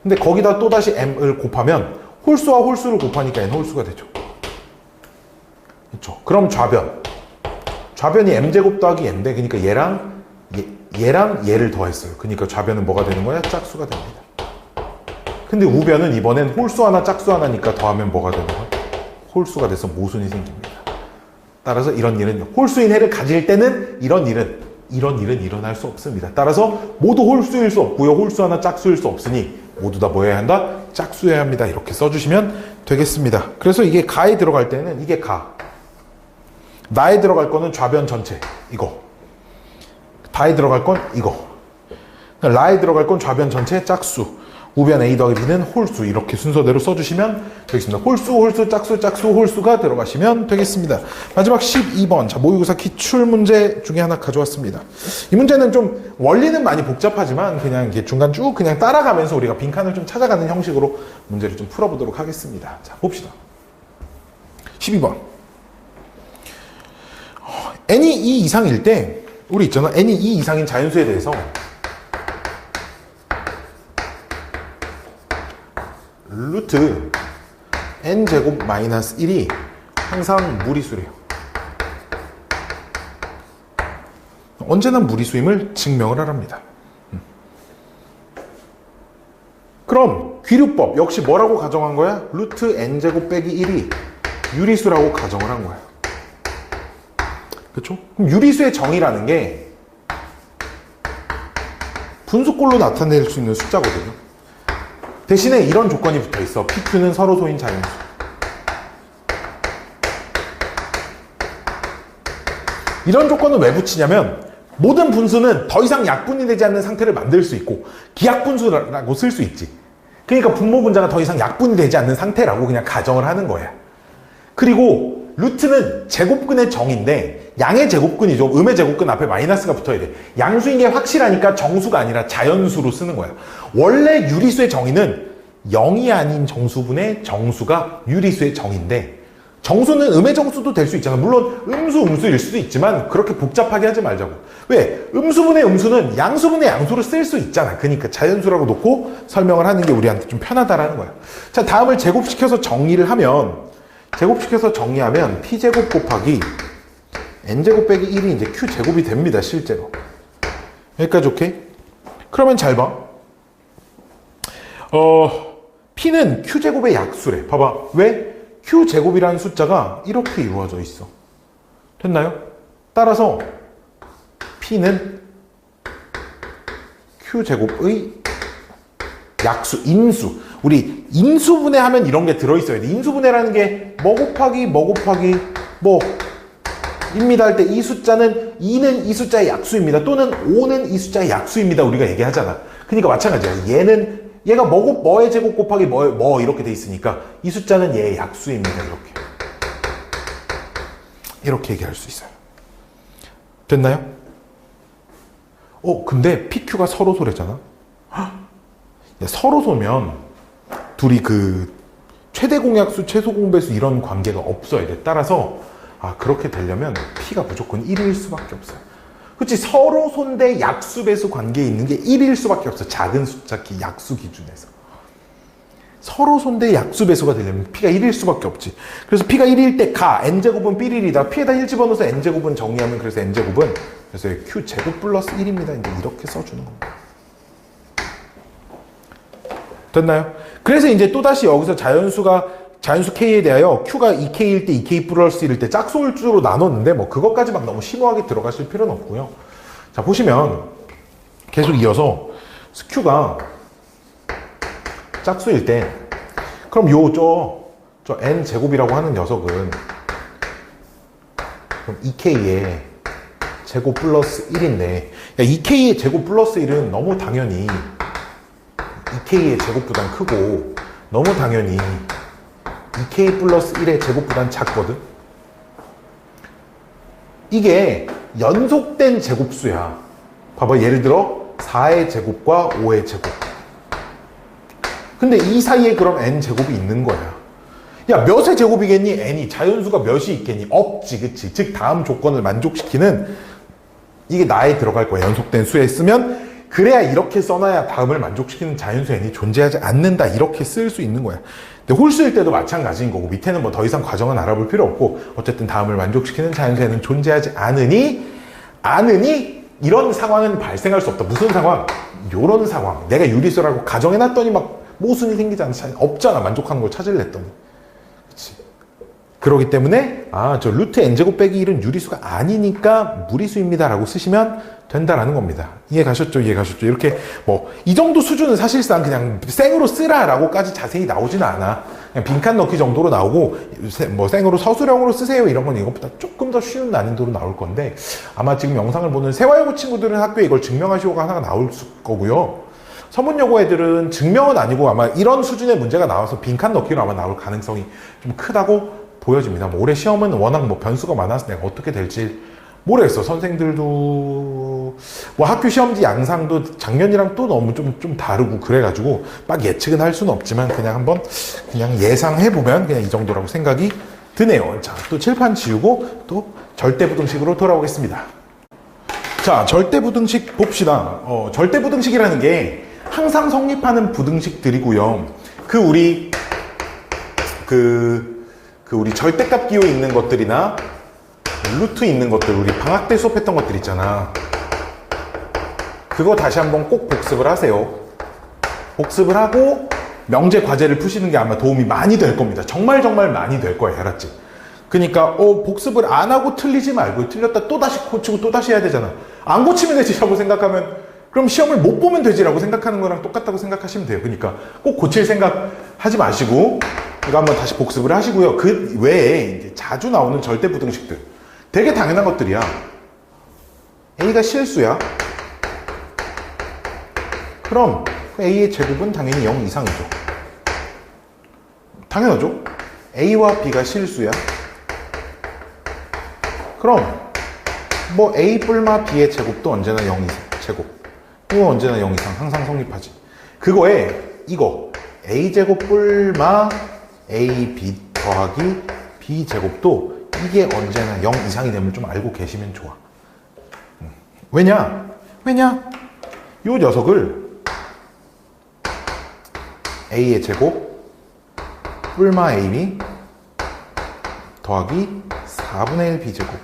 근데 거기다 또다시 m을 곱하면 홀수와 홀수를 곱하니까 n 홀수가 되죠. 그렇죠? 그럼 좌변이 m제곱 더하기 n인데, 그러니까 얘랑 얘를 더했어요. 그러니까 좌변은 뭐가 되는 거야? 짝수가 됩니다. 근데 우변은 이번엔 홀수 하나 짝수 하나니까 더하면 뭐가 되는 거야? 홀수가 돼서 모순이 생깁니다. 따라서 이런 일은, 홀수인 해를 가질 때는 이런 일은 일어날 수 없습니다. 따라서 모두 홀수일 수 없고요. 홀수 하나 짝수일 수 없으니 모두 다 뭐 해야 한다? 짝수여야 합니다. 이렇게 써주시면 되겠습니다. 그래서 이게 가에 들어갈 때는 이게 가, 나에 들어갈 거는 좌변 전체 이거, 다에 들어갈 건 이거, 라에 들어갈 건 좌변 전체 짝수, 우변 A 더하기 B는 홀수, 이렇게 순서대로 써주시면 되겠습니다. 홀수, 짝수, 홀수가 들어가시면 되겠습니다. 마지막 12번. 자, 모의고사 기출 문제 중에 하나 가져왔습니다. 이 문제는 좀 원리는 많이 복잡하지만 그냥 이게 중간 쭉 그냥 따라가면서 우리가 빈칸을 좀 찾아가는 형식으로 문제를 좀 풀어보도록 하겠습니다. 자, 봅시다. 12번. n이 2 이상일 때, 우리 있잖아. n이 2 이상인 자연수에 대해서 루트 n제곱 마이너스 1이 항상 무리수래요. 언제나 무리수임을 증명을 하랍니다. 그럼 귀류법 역시 뭐라고 가정한 거야? 루트 n제곱 빼기 1이 유리수라고 가정을 한 거야. 그쵸? 그럼 유리수의 정의라는 게 분수꼴로 나타낼 수 있는 숫자거든요. 대신에 이런 조건이 붙어 있어. PQ는 서로소인 자연수. 이런 조건은 왜 붙이냐면 모든 분수는 더 이상 약분이 되지 않는 상태를 만들 수 있고 기약분수라고 쓸 수 있지. 그러니까 분모 분자가 더 이상 약분이 되지 않는 상태라고 그냥 가정을 하는 거야. 그리고 루트는 제곱근의 정인데 양의 제곱근이죠. 음의 제곱근 앞에 마이너스가 붙어야 돼. 양수인 게 확실하니까 정수가 아니라 자연수로 쓰는 거야. 원래 유리수의 정의는 0이 아닌 정수분의 정수가 유리수의 정인데 정수는 음의 정수도 될 수 있잖아. 물론 음수일 수도 있지만 그렇게 복잡하게 하지 말자고. 왜? 음수분의 음수는 양수분의 양수를 쓸 수 있잖아. 그러니까 자연수라고 놓고 설명을 하는 게 우리한테 좀 편하다라는 거야. 자, 다음을 제곱시켜서 정리를 하면 p제곱 곱하기 n제곱 빼기 1이 이제 q제곱이 됩니다. 실제로. 여기까지 오케이? 그러면 잘 봐. p는 q제곱의 약수래. 봐봐. 왜? q제곱이라는 숫자가 이렇게 이루어져 있어. 됐나요? 따라서 p는 q제곱의 약수, 인수. 우리 인수분해 하면 이런 게 들어있어야 돼. 인수분해라는 게 뭐 곱하기 뭐 입니다 할 때 이 숫자는 2는 이 숫자의 약수입니다. 또는 5는 이 숫자의 약수입니다. 우리가 얘기하잖아. 그러니까 마찬가지야. 얘가 뭐의 제곱 곱하기 뭐 이렇게 돼 있으니까 이 숫자는 얘의 약수입니다. 이렇게 얘기할 수 있어요. 됐나요? 근데 PQ가 서로소래잖아. 서로소면 둘이 최대 공약수, 최소 공배수 이런 관계가 없어야 돼. 따라서 그렇게 되려면 P가 무조건 1일 수밖에 없어요. 그치? 서로소인 대 약수배수 관계에 있는 게 1일 수밖에 없어. 작은 숫자 약수 기준에서. 서로소인 대 약수배수가 되려면 P가 1일 수밖에 없지. 그래서 P가 1일 때 n제곱은 P1이다. P에다 1 집어넣어서 n제곱은 정리하면 그래서 n제곱은 그래서 Q제곱 플러스 1입니다. 이제 이렇게 써주는 겁니다. 됐나요? 그래서 이제 또다시 여기서 자연수 K에 대하여 Q가 2K일 때 2K 플러스 1일 때 짝수일주로 나눴는데 뭐 그것까지 막 너무 심오하게 들어가실 필요는 없고요. 자, 보시면 계속 이어서 Q가 짝수일 때 그럼 저 n제곱이라고 하는 녀석은 그럼 2K의 제곱 플러스 1인데 2K의 제곱 플러스 1은 너무 당연히 2K의 제곱보단 크고 너무 당연히 2K 플러스 1의 제곱보단 작거든. 이게 연속된 제곱수야. 봐봐, 예를 들어 4의 제곱과 5의 제곱. 근데 이 사이에 그럼 n제곱이 있는 거야. 야, 몇의 제곱이겠니? n이. 자연수가 몇이 있겠니? 없지, 그치? 즉 다음 조건을 만족시키는 이게 나에 들어갈 거야. 연속된 수에 쓰면 그래야 이렇게 써놔야 다음을 만족시키는 자연수 n이 존재하지 않는다. 이렇게 쓸 수 있는 거야. 근데 홀수일 때도 마찬가지인 거고 밑에는 뭐 더 이상 과정은 알아볼 필요 없고 어쨌든 다음을 만족시키는 자연수 n은 존재하지 않으니 이런 상황은 발생할 수 없다. 무슨 상황? 요런 상황. 내가 유리수라고 가정해놨더니 막 모순이 생기지 않잖아. 없잖아. 만족하는 걸 찾으려 했더니. 그치? 그렇기 때문에 저 루트 n제곱 빼기 1은 유리수가 아니니까 무리수입니다 라고 쓰시면 된다라는 겁니다. 이해 가셨죠? 이렇게 뭐 이 정도 수준은 사실상 그냥 생으로 쓰라 라고까지 자세히 나오지는 않아. 그냥 빈칸 넣기 정도로 나오고 뭐 생으로 서술형으로 쓰세요 이런 건 이것보다 조금 더 쉬운 난이도로 나올 건데 아마 지금 영상을 보는 세화여고 친구들은 학교에 이걸 증명하시오가 하나가 나올 거고요. 서문여고 애들은 증명은 아니고 아마 이런 수준의 문제가 나와서 빈칸 넣기로 아마 나올 가능성이 좀 크다고 보여집니다. 뭐 올해 시험은 워낙 뭐 변수가 많아서 내가 어떻게 될지 모르겠어. 선생들도 뭐 학교 시험지 양상도 작년이랑 또 너무 좀 다르고 그래가지고 막 예측은 할 수는 없지만 그냥 한번 그냥 예상해보면 그냥 이 정도라고 생각이 드네요. 자, 또 칠판 지우고 또 절대부등식으로 돌아오겠습니다. 자, 절대부등식 봅시다. 절대부등식이라는 게 항상 성립하는 부등식들이고요. 우리 절대값 기호 있는 것들이나 루트 있는 것들, 우리 방학 때 수업했던 것들 있잖아. 그거 다시 한번 꼭 복습을 하세요. 복습을 하고 명제 과제를 푸시는 게 아마 도움이 많이 될 겁니다. 정말 많이 될 거예요. 알았지? 그러니까 복습을 안 하고 틀리지 말고, 틀렸다 또 다시 고치고 또 다시 해야 되잖아. 안 고치면 되지라고 생각하면, 그럼 시험을 못 보면 되지라고 생각하는 거랑 똑같다고 생각하시면 돼요. 그러니까 꼭 고칠 생각 하지 마시고 이거 한번 다시 복습을 하시고요. 그 외에 이제 자주 나오는 절대 부등식들, 되게 당연한 것들이야. A가 실수야. 그럼 A의 제곱은 당연히 0 이상이죠. 당연하죠. A와 B가 실수야. 그럼 뭐 A 뿔마 B의 제곱도 언제나 0 이상, 제곱. 이거 언제나 0 이상, 항상 성립하지. 그거에 이거 A제곱 뿔마 AB 더하기 B제곱도 이게 언제나 0 이상이 되면 좀 알고 계시면 좋아. 왜냐? 요 녀석을 A의 제곱 뿔마 AB 더하기 4분의 1 B제곱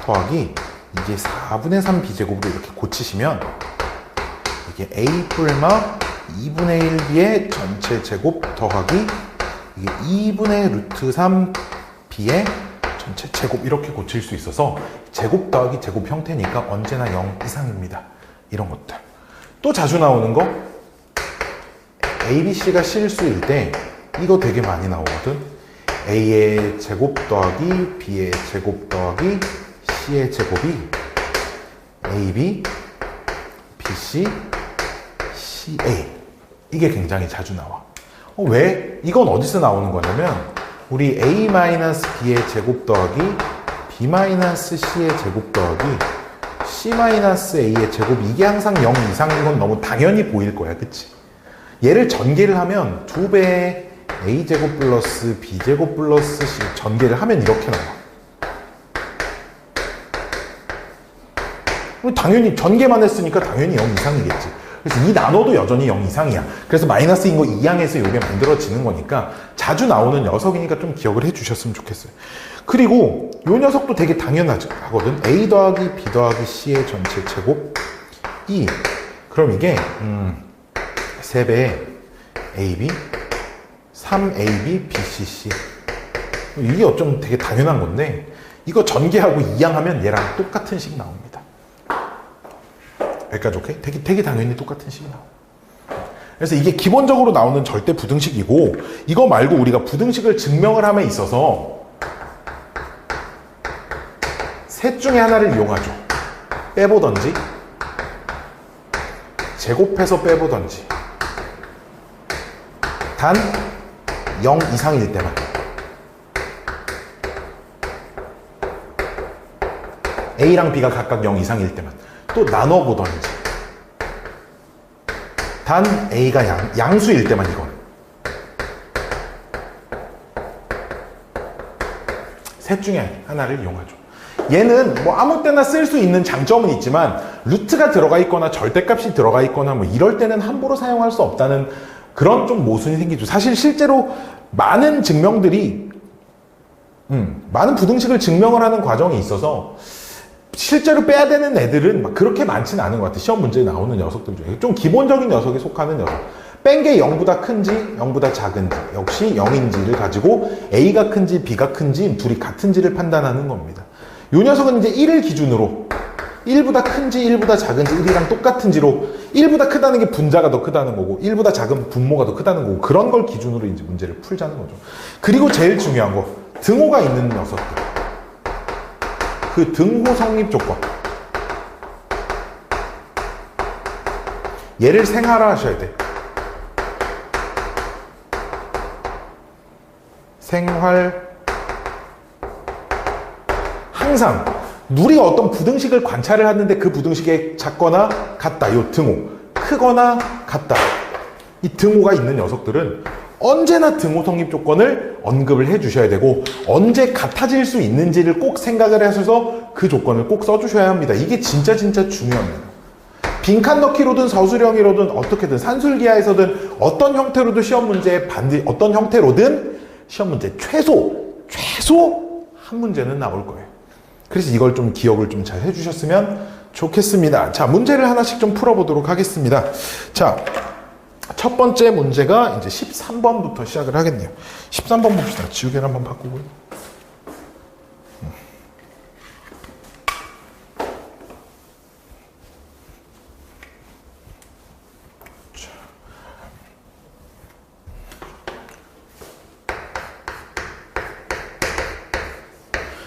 더하기 이게 4분의 3 B제곱으로 이렇게 고치시면 이게 A 뿔마 2분의 1 B의 전체 제곱 더하기 이게 2분의 루트 3 B의 전체 제곱, 이렇게 고칠 수 있어서 제곱 더하기 제곱 형태니까 언제나 0 이상입니다. 이런 것들. 또 자주 나오는 거, ABC가 실수일 때 이거 되게 많이 나오거든. A의 제곱 더하기 B의 제곱 더하기 C의 제곱이 AB, BC, CA. 이게 굉장히 자주 나와. 왜? 이건 어디서 나오는 거냐면 우리 A-B의 제곱 더하기 B-C의 제곱 더하기 C-A의 제곱, 이게 항상 0 이상인 건 너무 당연히 보일 거야. 그치? 얘를 전개를 하면 2배의 A제곱 플러스 B제곱 플러스 C 전개를 하면 이렇게 나와. 당연히 전개만 했으니까 당연히 0 이상이겠지. 그래서 이 나눠도 여전히 0 이상이야. 그래서 마이너스인 거 2항에서 이게 만들어지는 거니까 자주 나오는 녀석이니까 좀 기억을 해주셨으면 좋겠어요. 그리고 이 녀석도 되게 당연하거든. A 더하기 B 더하기 C의 전체 제곱 그럼 이게 3배의 AB 3AB BCC, 이게 어쩜 되게 당연한 건데 이거 전개하고 2항 하면 얘랑 똑같은 식이 나옵니다. 여기까지 오케이? 되게 당연히 똑같은 식이 나와. 그래서 이게 기본적으로 나오는 절대 부등식이고, 이거 말고 우리가 부등식을 증명을 함에 있어서 셋 중에 하나를 이용하죠. 빼보던지 제곱해서 빼보던지, 단 0 이상일 때만. A랑 B가 각각 0 이상일 때만. 또 나눠보던지, 단 A가 양수일 때만. 이건 셋 중에 하나를 이용하죠. 얘는 뭐 아무 때나 쓸 수 있는 장점은 있지만 루트가 들어가 있거나 절대값이 들어가 있거나 뭐 이럴 때는 함부로 사용할 수 없다는 그런 좀 모순이 생기죠. 사실 실제로 많은 증명들이 많은 부등식을 증명을 하는 과정이 있어서 실제로 빼야 되는 애들은 막 그렇게 많지는 않은 것 같아요. 시험 문제에 나오는 녀석들 중에 좀 기본적인 녀석에 속하는 녀석, 뺀 게 0보다 큰지 0보다 작은지 역시 0인지를 가지고 A가 큰지 B가 큰지 둘이 같은지를 판단하는 겁니다. 이 녀석은 이제 1을 기준으로 1보다 큰지 1보다 작은지 1이랑 똑같은지로, 1보다 크다는 게 분자가 더 크다는 거고 1보다 작은 분모가 더 크다는 거고, 그런 걸 기준으로 이제 문제를 풀자는 거죠. 그리고 제일 중요한 거, 등호가 있는 녀석들. 그 등호 성립 조건. 얘를 생활화 하셔야 돼. 항상 우리가 어떤 부등식을 관찰을 하는데 그 부등식의 작거나 같다, 요 등호, 크거나 같다, 이 등호가 있는 녀석들은 언제나 등호 성립 조건을 언급을 해 주셔야 되고, 언제 같아질 수 있는지를 꼭 생각을 하셔서 그 조건을 꼭 써주셔야 합니다. 이게 진짜 중요합니다. 빈칸 넣기로든 서술형이로든 어떻게든 산술기하에서든 어떤 형태로든 시험 문제에 어떤 형태로든 시험 문제 최소 한 문제는 나올 거예요. 그래서 이걸 좀 기억을 좀 잘 해주셨으면 좋겠습니다. 자, 문제를 하나씩 좀 풀어보도록 하겠습니다. 자, 첫 번째 문제가 이제 13번부터 시작을 하겠네요. 13번 봅시다. 지우개를 한번 바꾸고요. 자.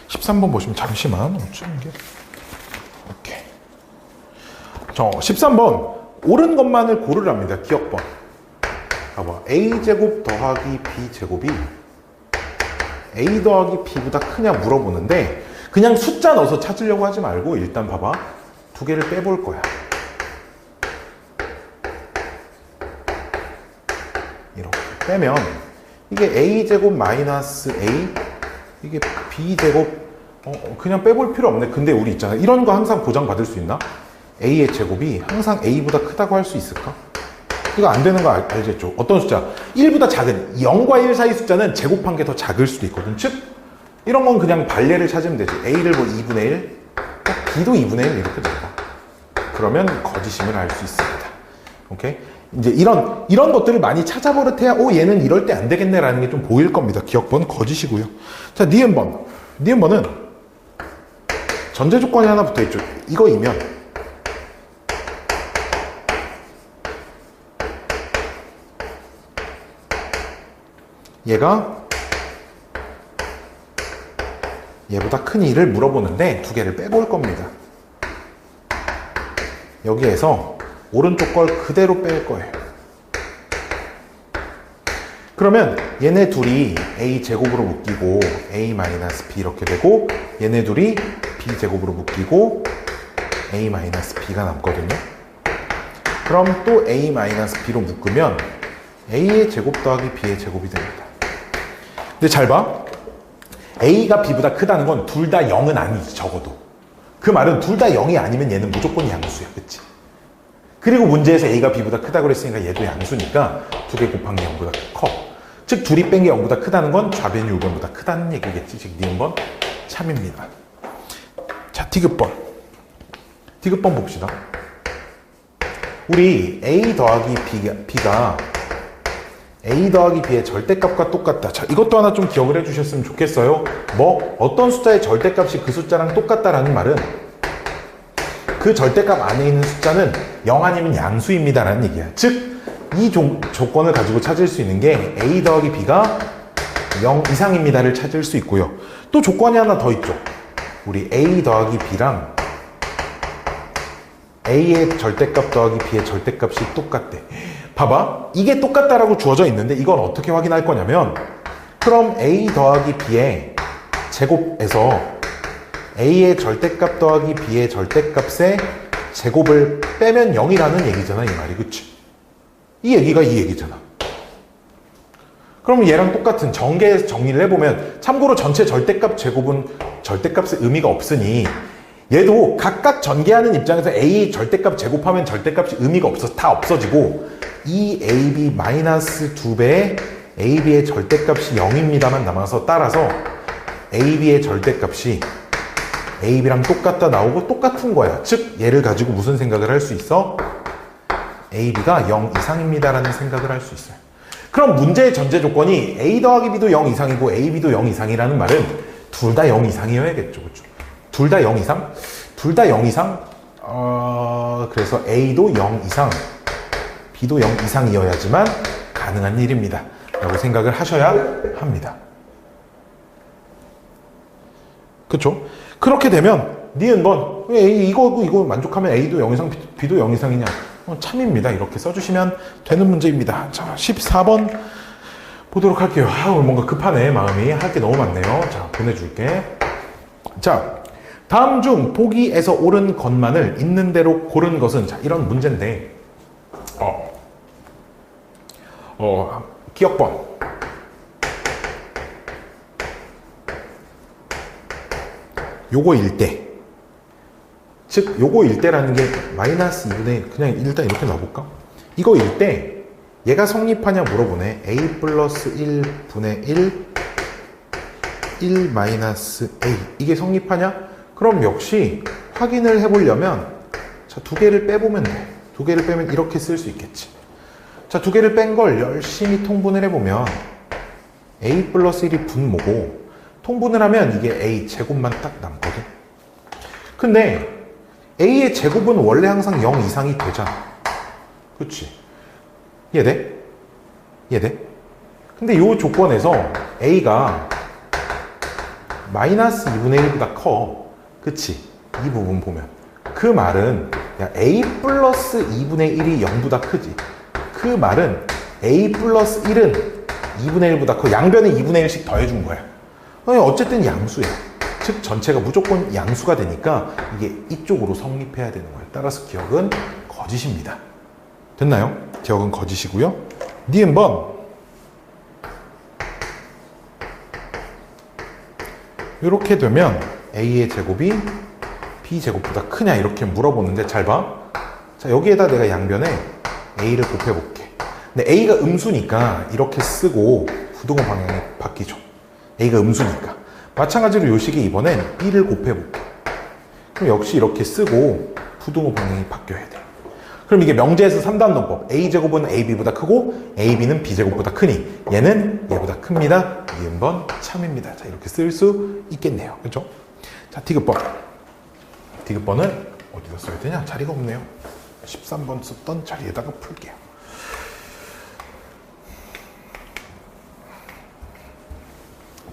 13번 보시면 잠시만 어쩌는 게 오케이. 저 13번 옳은 것만을 고르랍니다. 기억번. 봐봐. a제곱 더하기 b제곱이 a 더하기 b보다 크냐 물어보는데 그냥 숫자 넣어서 찾으려고 하지 말고 일단 봐봐. 두 개를 빼볼 거야. 이렇게 빼면 이게 a제곱 마이너스 a 이게 b제곱 그냥 빼볼 필요 없네. 근데 우리 있잖아. 이런 거 항상 보장받을 수 있나? a의 제곱이 항상 a보다 크다고 할 수 있을까? 이거 안 되는 거 알겠죠? 어떤 숫자? 1보다 작은 0과 1 사이 숫자는 제곱한 게 더 작을 수도 있거든. 즉 이런 건 그냥 발례를 찾으면 되지. a를 뭐 2분의 1, b도 2분의 1 이렇게 잡아. 그러면 거짓임을 알 수 있습니다. 오케이? 이제 이런 것들을 많이 찾아버릇해야 얘는 이럴 때 안 되겠네라는 게 좀 보일 겁니다. 기억번 거짓이고요. 자, 니은번은 전제 조건이 하나 붙어 있죠. 이거이면 얘보다 큰 일을 물어보는데 두 개를 빼고 올 겁니다. 여기에서 오른쪽 걸 그대로 뺄 거예요. 그러면 얘네 둘이 a 제곱으로 묶이고 a 마이너스 b 이렇게 되고 얘네 둘이 b 제곱으로 묶이고 a 마이너스 b가 남거든요. 그럼 또 a 마이너스 b로 묶으면 a의 제곱 더하기 b의 제곱이 됩니다. 근데 잘 봐. a가 b보다 크다는 건 둘 다 0은 아니지, 적어도. 그 말은 둘 다 0이 아니면 얘는 무조건 양수야, 그치? 그리고 문제에서 a가 b보다 크다고 그랬으니까 얘도 양수니까 두 개 곱한 게 0보다 커. 즉 둘이 뺀 게 0보다 크다는 건 좌변이 우변보다 크다는 얘기겠지. 즉 니은번 참입니다. 자, 디귿번 봅시다. 우리 a 더하기 b가 a 더하기 b의 절대값과 똑같다. 자, 이것도 하나 좀 기억을 해주셨으면 좋겠어요. 어떤 숫자의 절대값이 그 숫자랑 똑같다라는 말은 그 절대값 안에 있는 숫자는 0 아니면 양수입니다 라는 얘기야. 즉 이 조건을 가지고 찾을 수 있는 게 a 더하기 b가 0 이상입니다를 찾을 수 있고요. 또 조건이 하나 더 있죠. 우리 a 더하기 b랑 a의 절대값 더하기 b의 절대값이 똑같대. 봐봐. 이게 똑같다라고 주어져 있는데 이건 어떻게 확인할 거냐면 그럼 a 더하기 b의 제곱에서 a의 절대값 더하기 b의 절대값의 제곱을 빼면 0이라는 얘기잖아. 이 말이. 그치? 이 얘기가 이 얘기잖아. 그럼 얘랑 똑같은 전개 정리를 해보면 참고로 전체 절대값 제곱은 절대값의 의미가 없으니 얘도 각각 전개하는 입장에서 a 절대값 제곱하면 절대값이 의미가 없어서 다 없어지고 2ab 마이너스 2배의 ab의 절대값이 0입니다만 남아서 따라서 ab의 절대값이 ab랑 똑같다 나오고 똑같은 거야. 즉 얘를 가지고 무슨 생각을 할 수 있어? ab가 0 이상입니다 라는 생각을 할 수 있어요. 그럼 문제의 전제 조건이 a 더하기 b도 0 이상이고 ab도 0 이상이라는 말은 둘 다 0 이상이어야겠죠. 그렇죠? 둘 다 0 이상? 둘 다 0 이상? 그래서 a도 0 이상, b도 0 이상이어야지만 가능한 일입니다 라고 생각을 하셔야 합니다. 그쵸? 그렇게 되면 니은번 이거 만족하면 a도 0 이상, b도 0 이상이냐? 참입니다. 이렇게 써주시면 되는 문제입니다. 자, 14번 보도록 할게요. 뭔가 급하네, 마음이. 할 게 너무 많네요. 자, 보내줄게. 자, 다음 중 보기에서 옳은 것만을 있는 대로 고른 것은, 자, 이런 문제인데, 기억번. 요거일 때. 즉 요거 일대라는 게 마이너스 2분의 1 그냥 일단 이렇게 놔볼까? 이거 일대 얘가 성립하냐 물어보네. a 플러스 1분의 1 마이너스 a 이게 성립하냐? 그럼 역시 확인을 해보려면 자, 두 개를 빼보면 돼. 두 개를 빼면 이렇게 쓸 수 있겠지. 자, 두 개를 뺀 걸 열심히 통분을 해보면 a 플러스 1이 분모고 통분을 하면 이게 a 제곱만 딱 남거든. 근데 a의 제곱은 원래 항상 0 이상이 되잖아. 그치? 이해돼? 이해돼? 근데 이 조건에서 a가 마이너스 2분의 1보다 커. 그치? 이 부분 보면. 그 말은 야, a 플러스 2분의 1이 0보다 크지. 그 말은 a 플러스 1은 2분의 1보다 커. 양변에 2분의 1씩 더해준 거야. 어쨌든 양수야. 즉 전체가 무조건 양수가 되니까 이게 이쪽으로 성립해야 되는 거예요. 따라서 기억은 거짓입니다. 됐나요? 기억은 거짓이고요. 니은번 이렇게 되면 a의 제곱이 b 제곱보다 크냐 이렇게 물어보는데 잘 봐. 자, 여기에다 내가 양변에 a를 곱해볼게. 근데 a가 음수니까 이렇게 쓰고 부등호 방향이 바뀌죠. a가 음수니까. 마찬가지로 요 식에 이번엔 b를 곱해볼게. 그럼 역시 이렇게 쓰고 부등호 방향이 바뀌어야 돼. 그럼 이게 명제에서 3다음 논법. a제곱은 ab보다 크고 ab는 b제곱보다 크니 얘는 얘보다 큽니다. 니은번 참입니다. 자, 이렇게 쓸 수 있겠네요. 그렇죠? 자, 디귿번. 디귿번은 어디다 써야 되냐? 자리가 없네요. 13번 썼던 자리에다가 풀게요.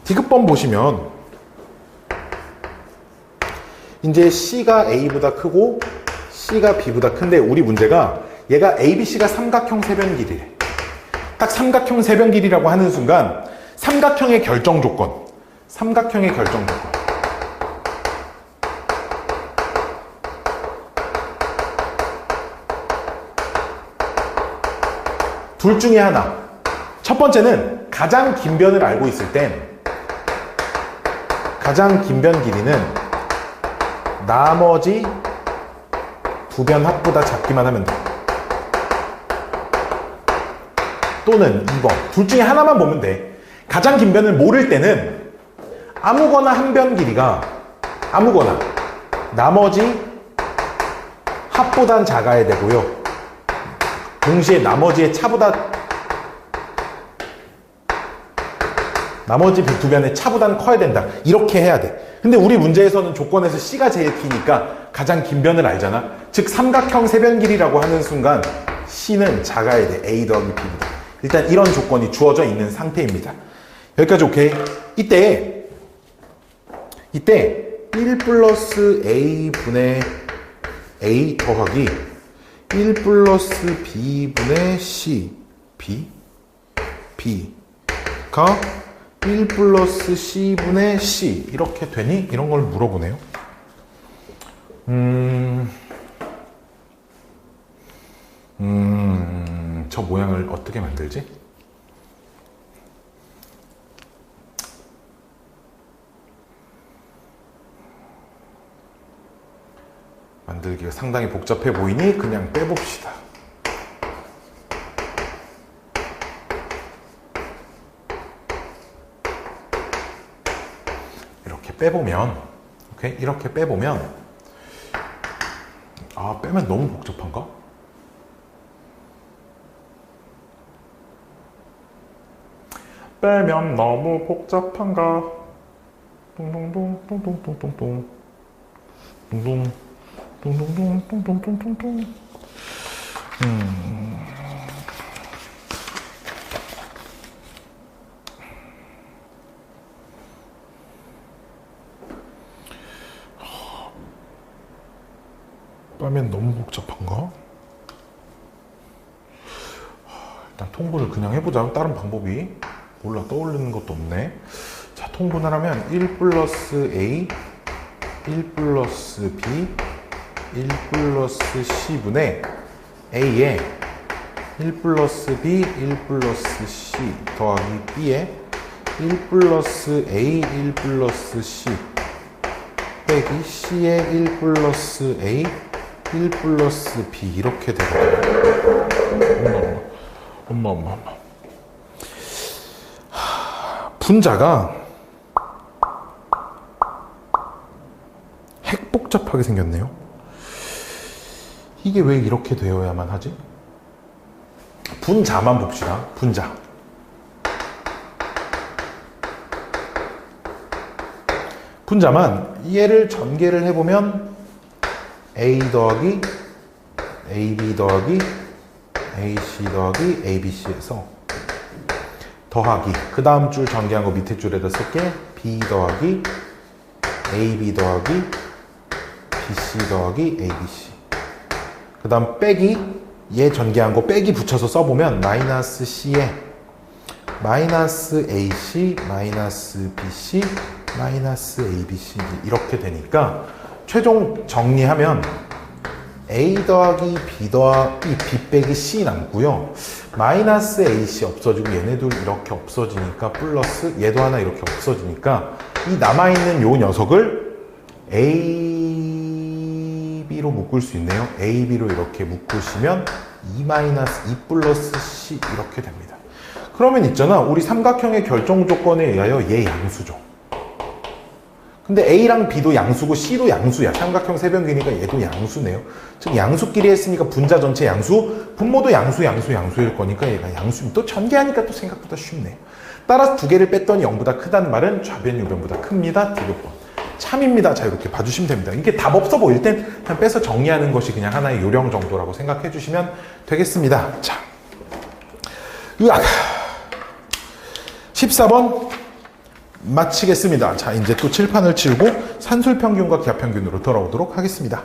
디귿번 보시면 이제 C가 A보다 크고 C가 B보다 큰데 우리 문제가 얘가 ABC가 삼각형 세변 길이래. 딱 삼각형 세변 길이라고 하는 순간 삼각형의 결정 조건. 삼각형의 결정 조건. 둘 중에 하나. 첫 번째는 가장 긴 변을 알고 있을 땐 가장 긴 변 길이는 나머지 두 변 합보다 작기만 하면 돼. 또는 2번. 둘 중에 하나만 보면 돼. 가장 긴 변을 모를 때는 아무거나 한 변 길이가 아무거나 나머지 합보단 작아야 되고요. 동시에 나머지의 차보다 나머지 두 변의 차보다는 커야 된다. 이렇게 해야 돼. 근데 우리 문제에서는 조건에서 C가 제일 기니까 가장 긴 변을 알잖아. 즉 삼각형 세변 길이라고 하는 순간 C는 작아야 돼. A 더하기 B보다. 일단 이런 조건이 주어져 있는 상태입니다. 여기까지 오케이. 이때 1 플러스 A분의 A 더하기 1 플러스 B분의 C B가 1 플러스 C분의 C 이렇게 되니? 이런 걸 물어보네요. 저 모양을 어떻게 만들지? 만들기가 상당히 복잡해 보이니 그냥 빼봅시다. 이렇게 빼보면, 오케이? 이렇게 빼보면, 아, 빼면 너무 복잡한가? 빼면 너무 복잡한가? 똥똥똥 똥똥똥똥똥 똥똥 똥똥똥똥똥똥똥 빼면 너무 복잡한가? 일단 통분을 그냥 해보자. 다른 방법이 몰라. 떠오르는 것도 없네. 자, 통분을 하면 1 플러스 A 1 플러스 B 1 플러스 C분의 A에 1 플러스 B 1 플러스 C 더하기 B에 1 플러스 A 1 플러스 C 빼기 C의 1 플러스 A 1 플러스 B 이렇게 되거든요. 엄마. 분자가 핵 복잡하게 생겼네요. 이게 왜 이렇게 되어야만 하지? 분자만 봅시다. 분자. 분자만 얘를 전개를 해보면 A 더하기 AB 더하기 AC 더하기 ABC에서 더하기 그 다음 줄 전개한 거 밑에 줄에다 쓸게 B 더하기 AB 더하기 BC 더하기 ABC 그 다음 빼기 얘 전개한 거 빼기 붙여서 써보면 마이너스 C에 마이너스 AC 마이너스 BC 마이너스 ABC 이렇게 되니까 최종 정리하면 A 더하기 B 더하기 B 빼기 C 남고요. 마이너스 AC 없어지고 얘네들 이렇게 없어지니까 플러스 얘도 하나 이렇게 없어지니까 이 남아있는 요 녀석을 AB로 묶을 수 있네요. AB로 이렇게 묶으시면 2 마이너스 2 플러스 C 이렇게 됩니다. 그러면 있잖아. 우리 삼각형의 결정 조건에 의하여 얘 양수죠. 근데 A랑 B도 양수고 C도 양수야. 삼각형 세변기니까 얘도 양수네요. 즉 양수끼리 했으니까 분자 전체 양수, 분모도 양수일 거니까 얘가 양수입니다. 또 전개하니까 또 생각보다 쉽네요. 따라서 두 개를 뺐더니 0보다 크다는 말은 좌변 유변보다 큽니다. 디귿번. 참입니다. 자 이렇게 봐주시면 됩니다. 이게 답 없어 보일 땐 그냥 빼서 정리하는 것이 그냥 하나의 요령 정도라고 생각해 주시면 되겠습니다. 자, 으악. 14번 마치겠습니다. 자, 이제 또 칠판을 치우고 산술평균과 기하평균으로 돌아오도록 하겠습니다.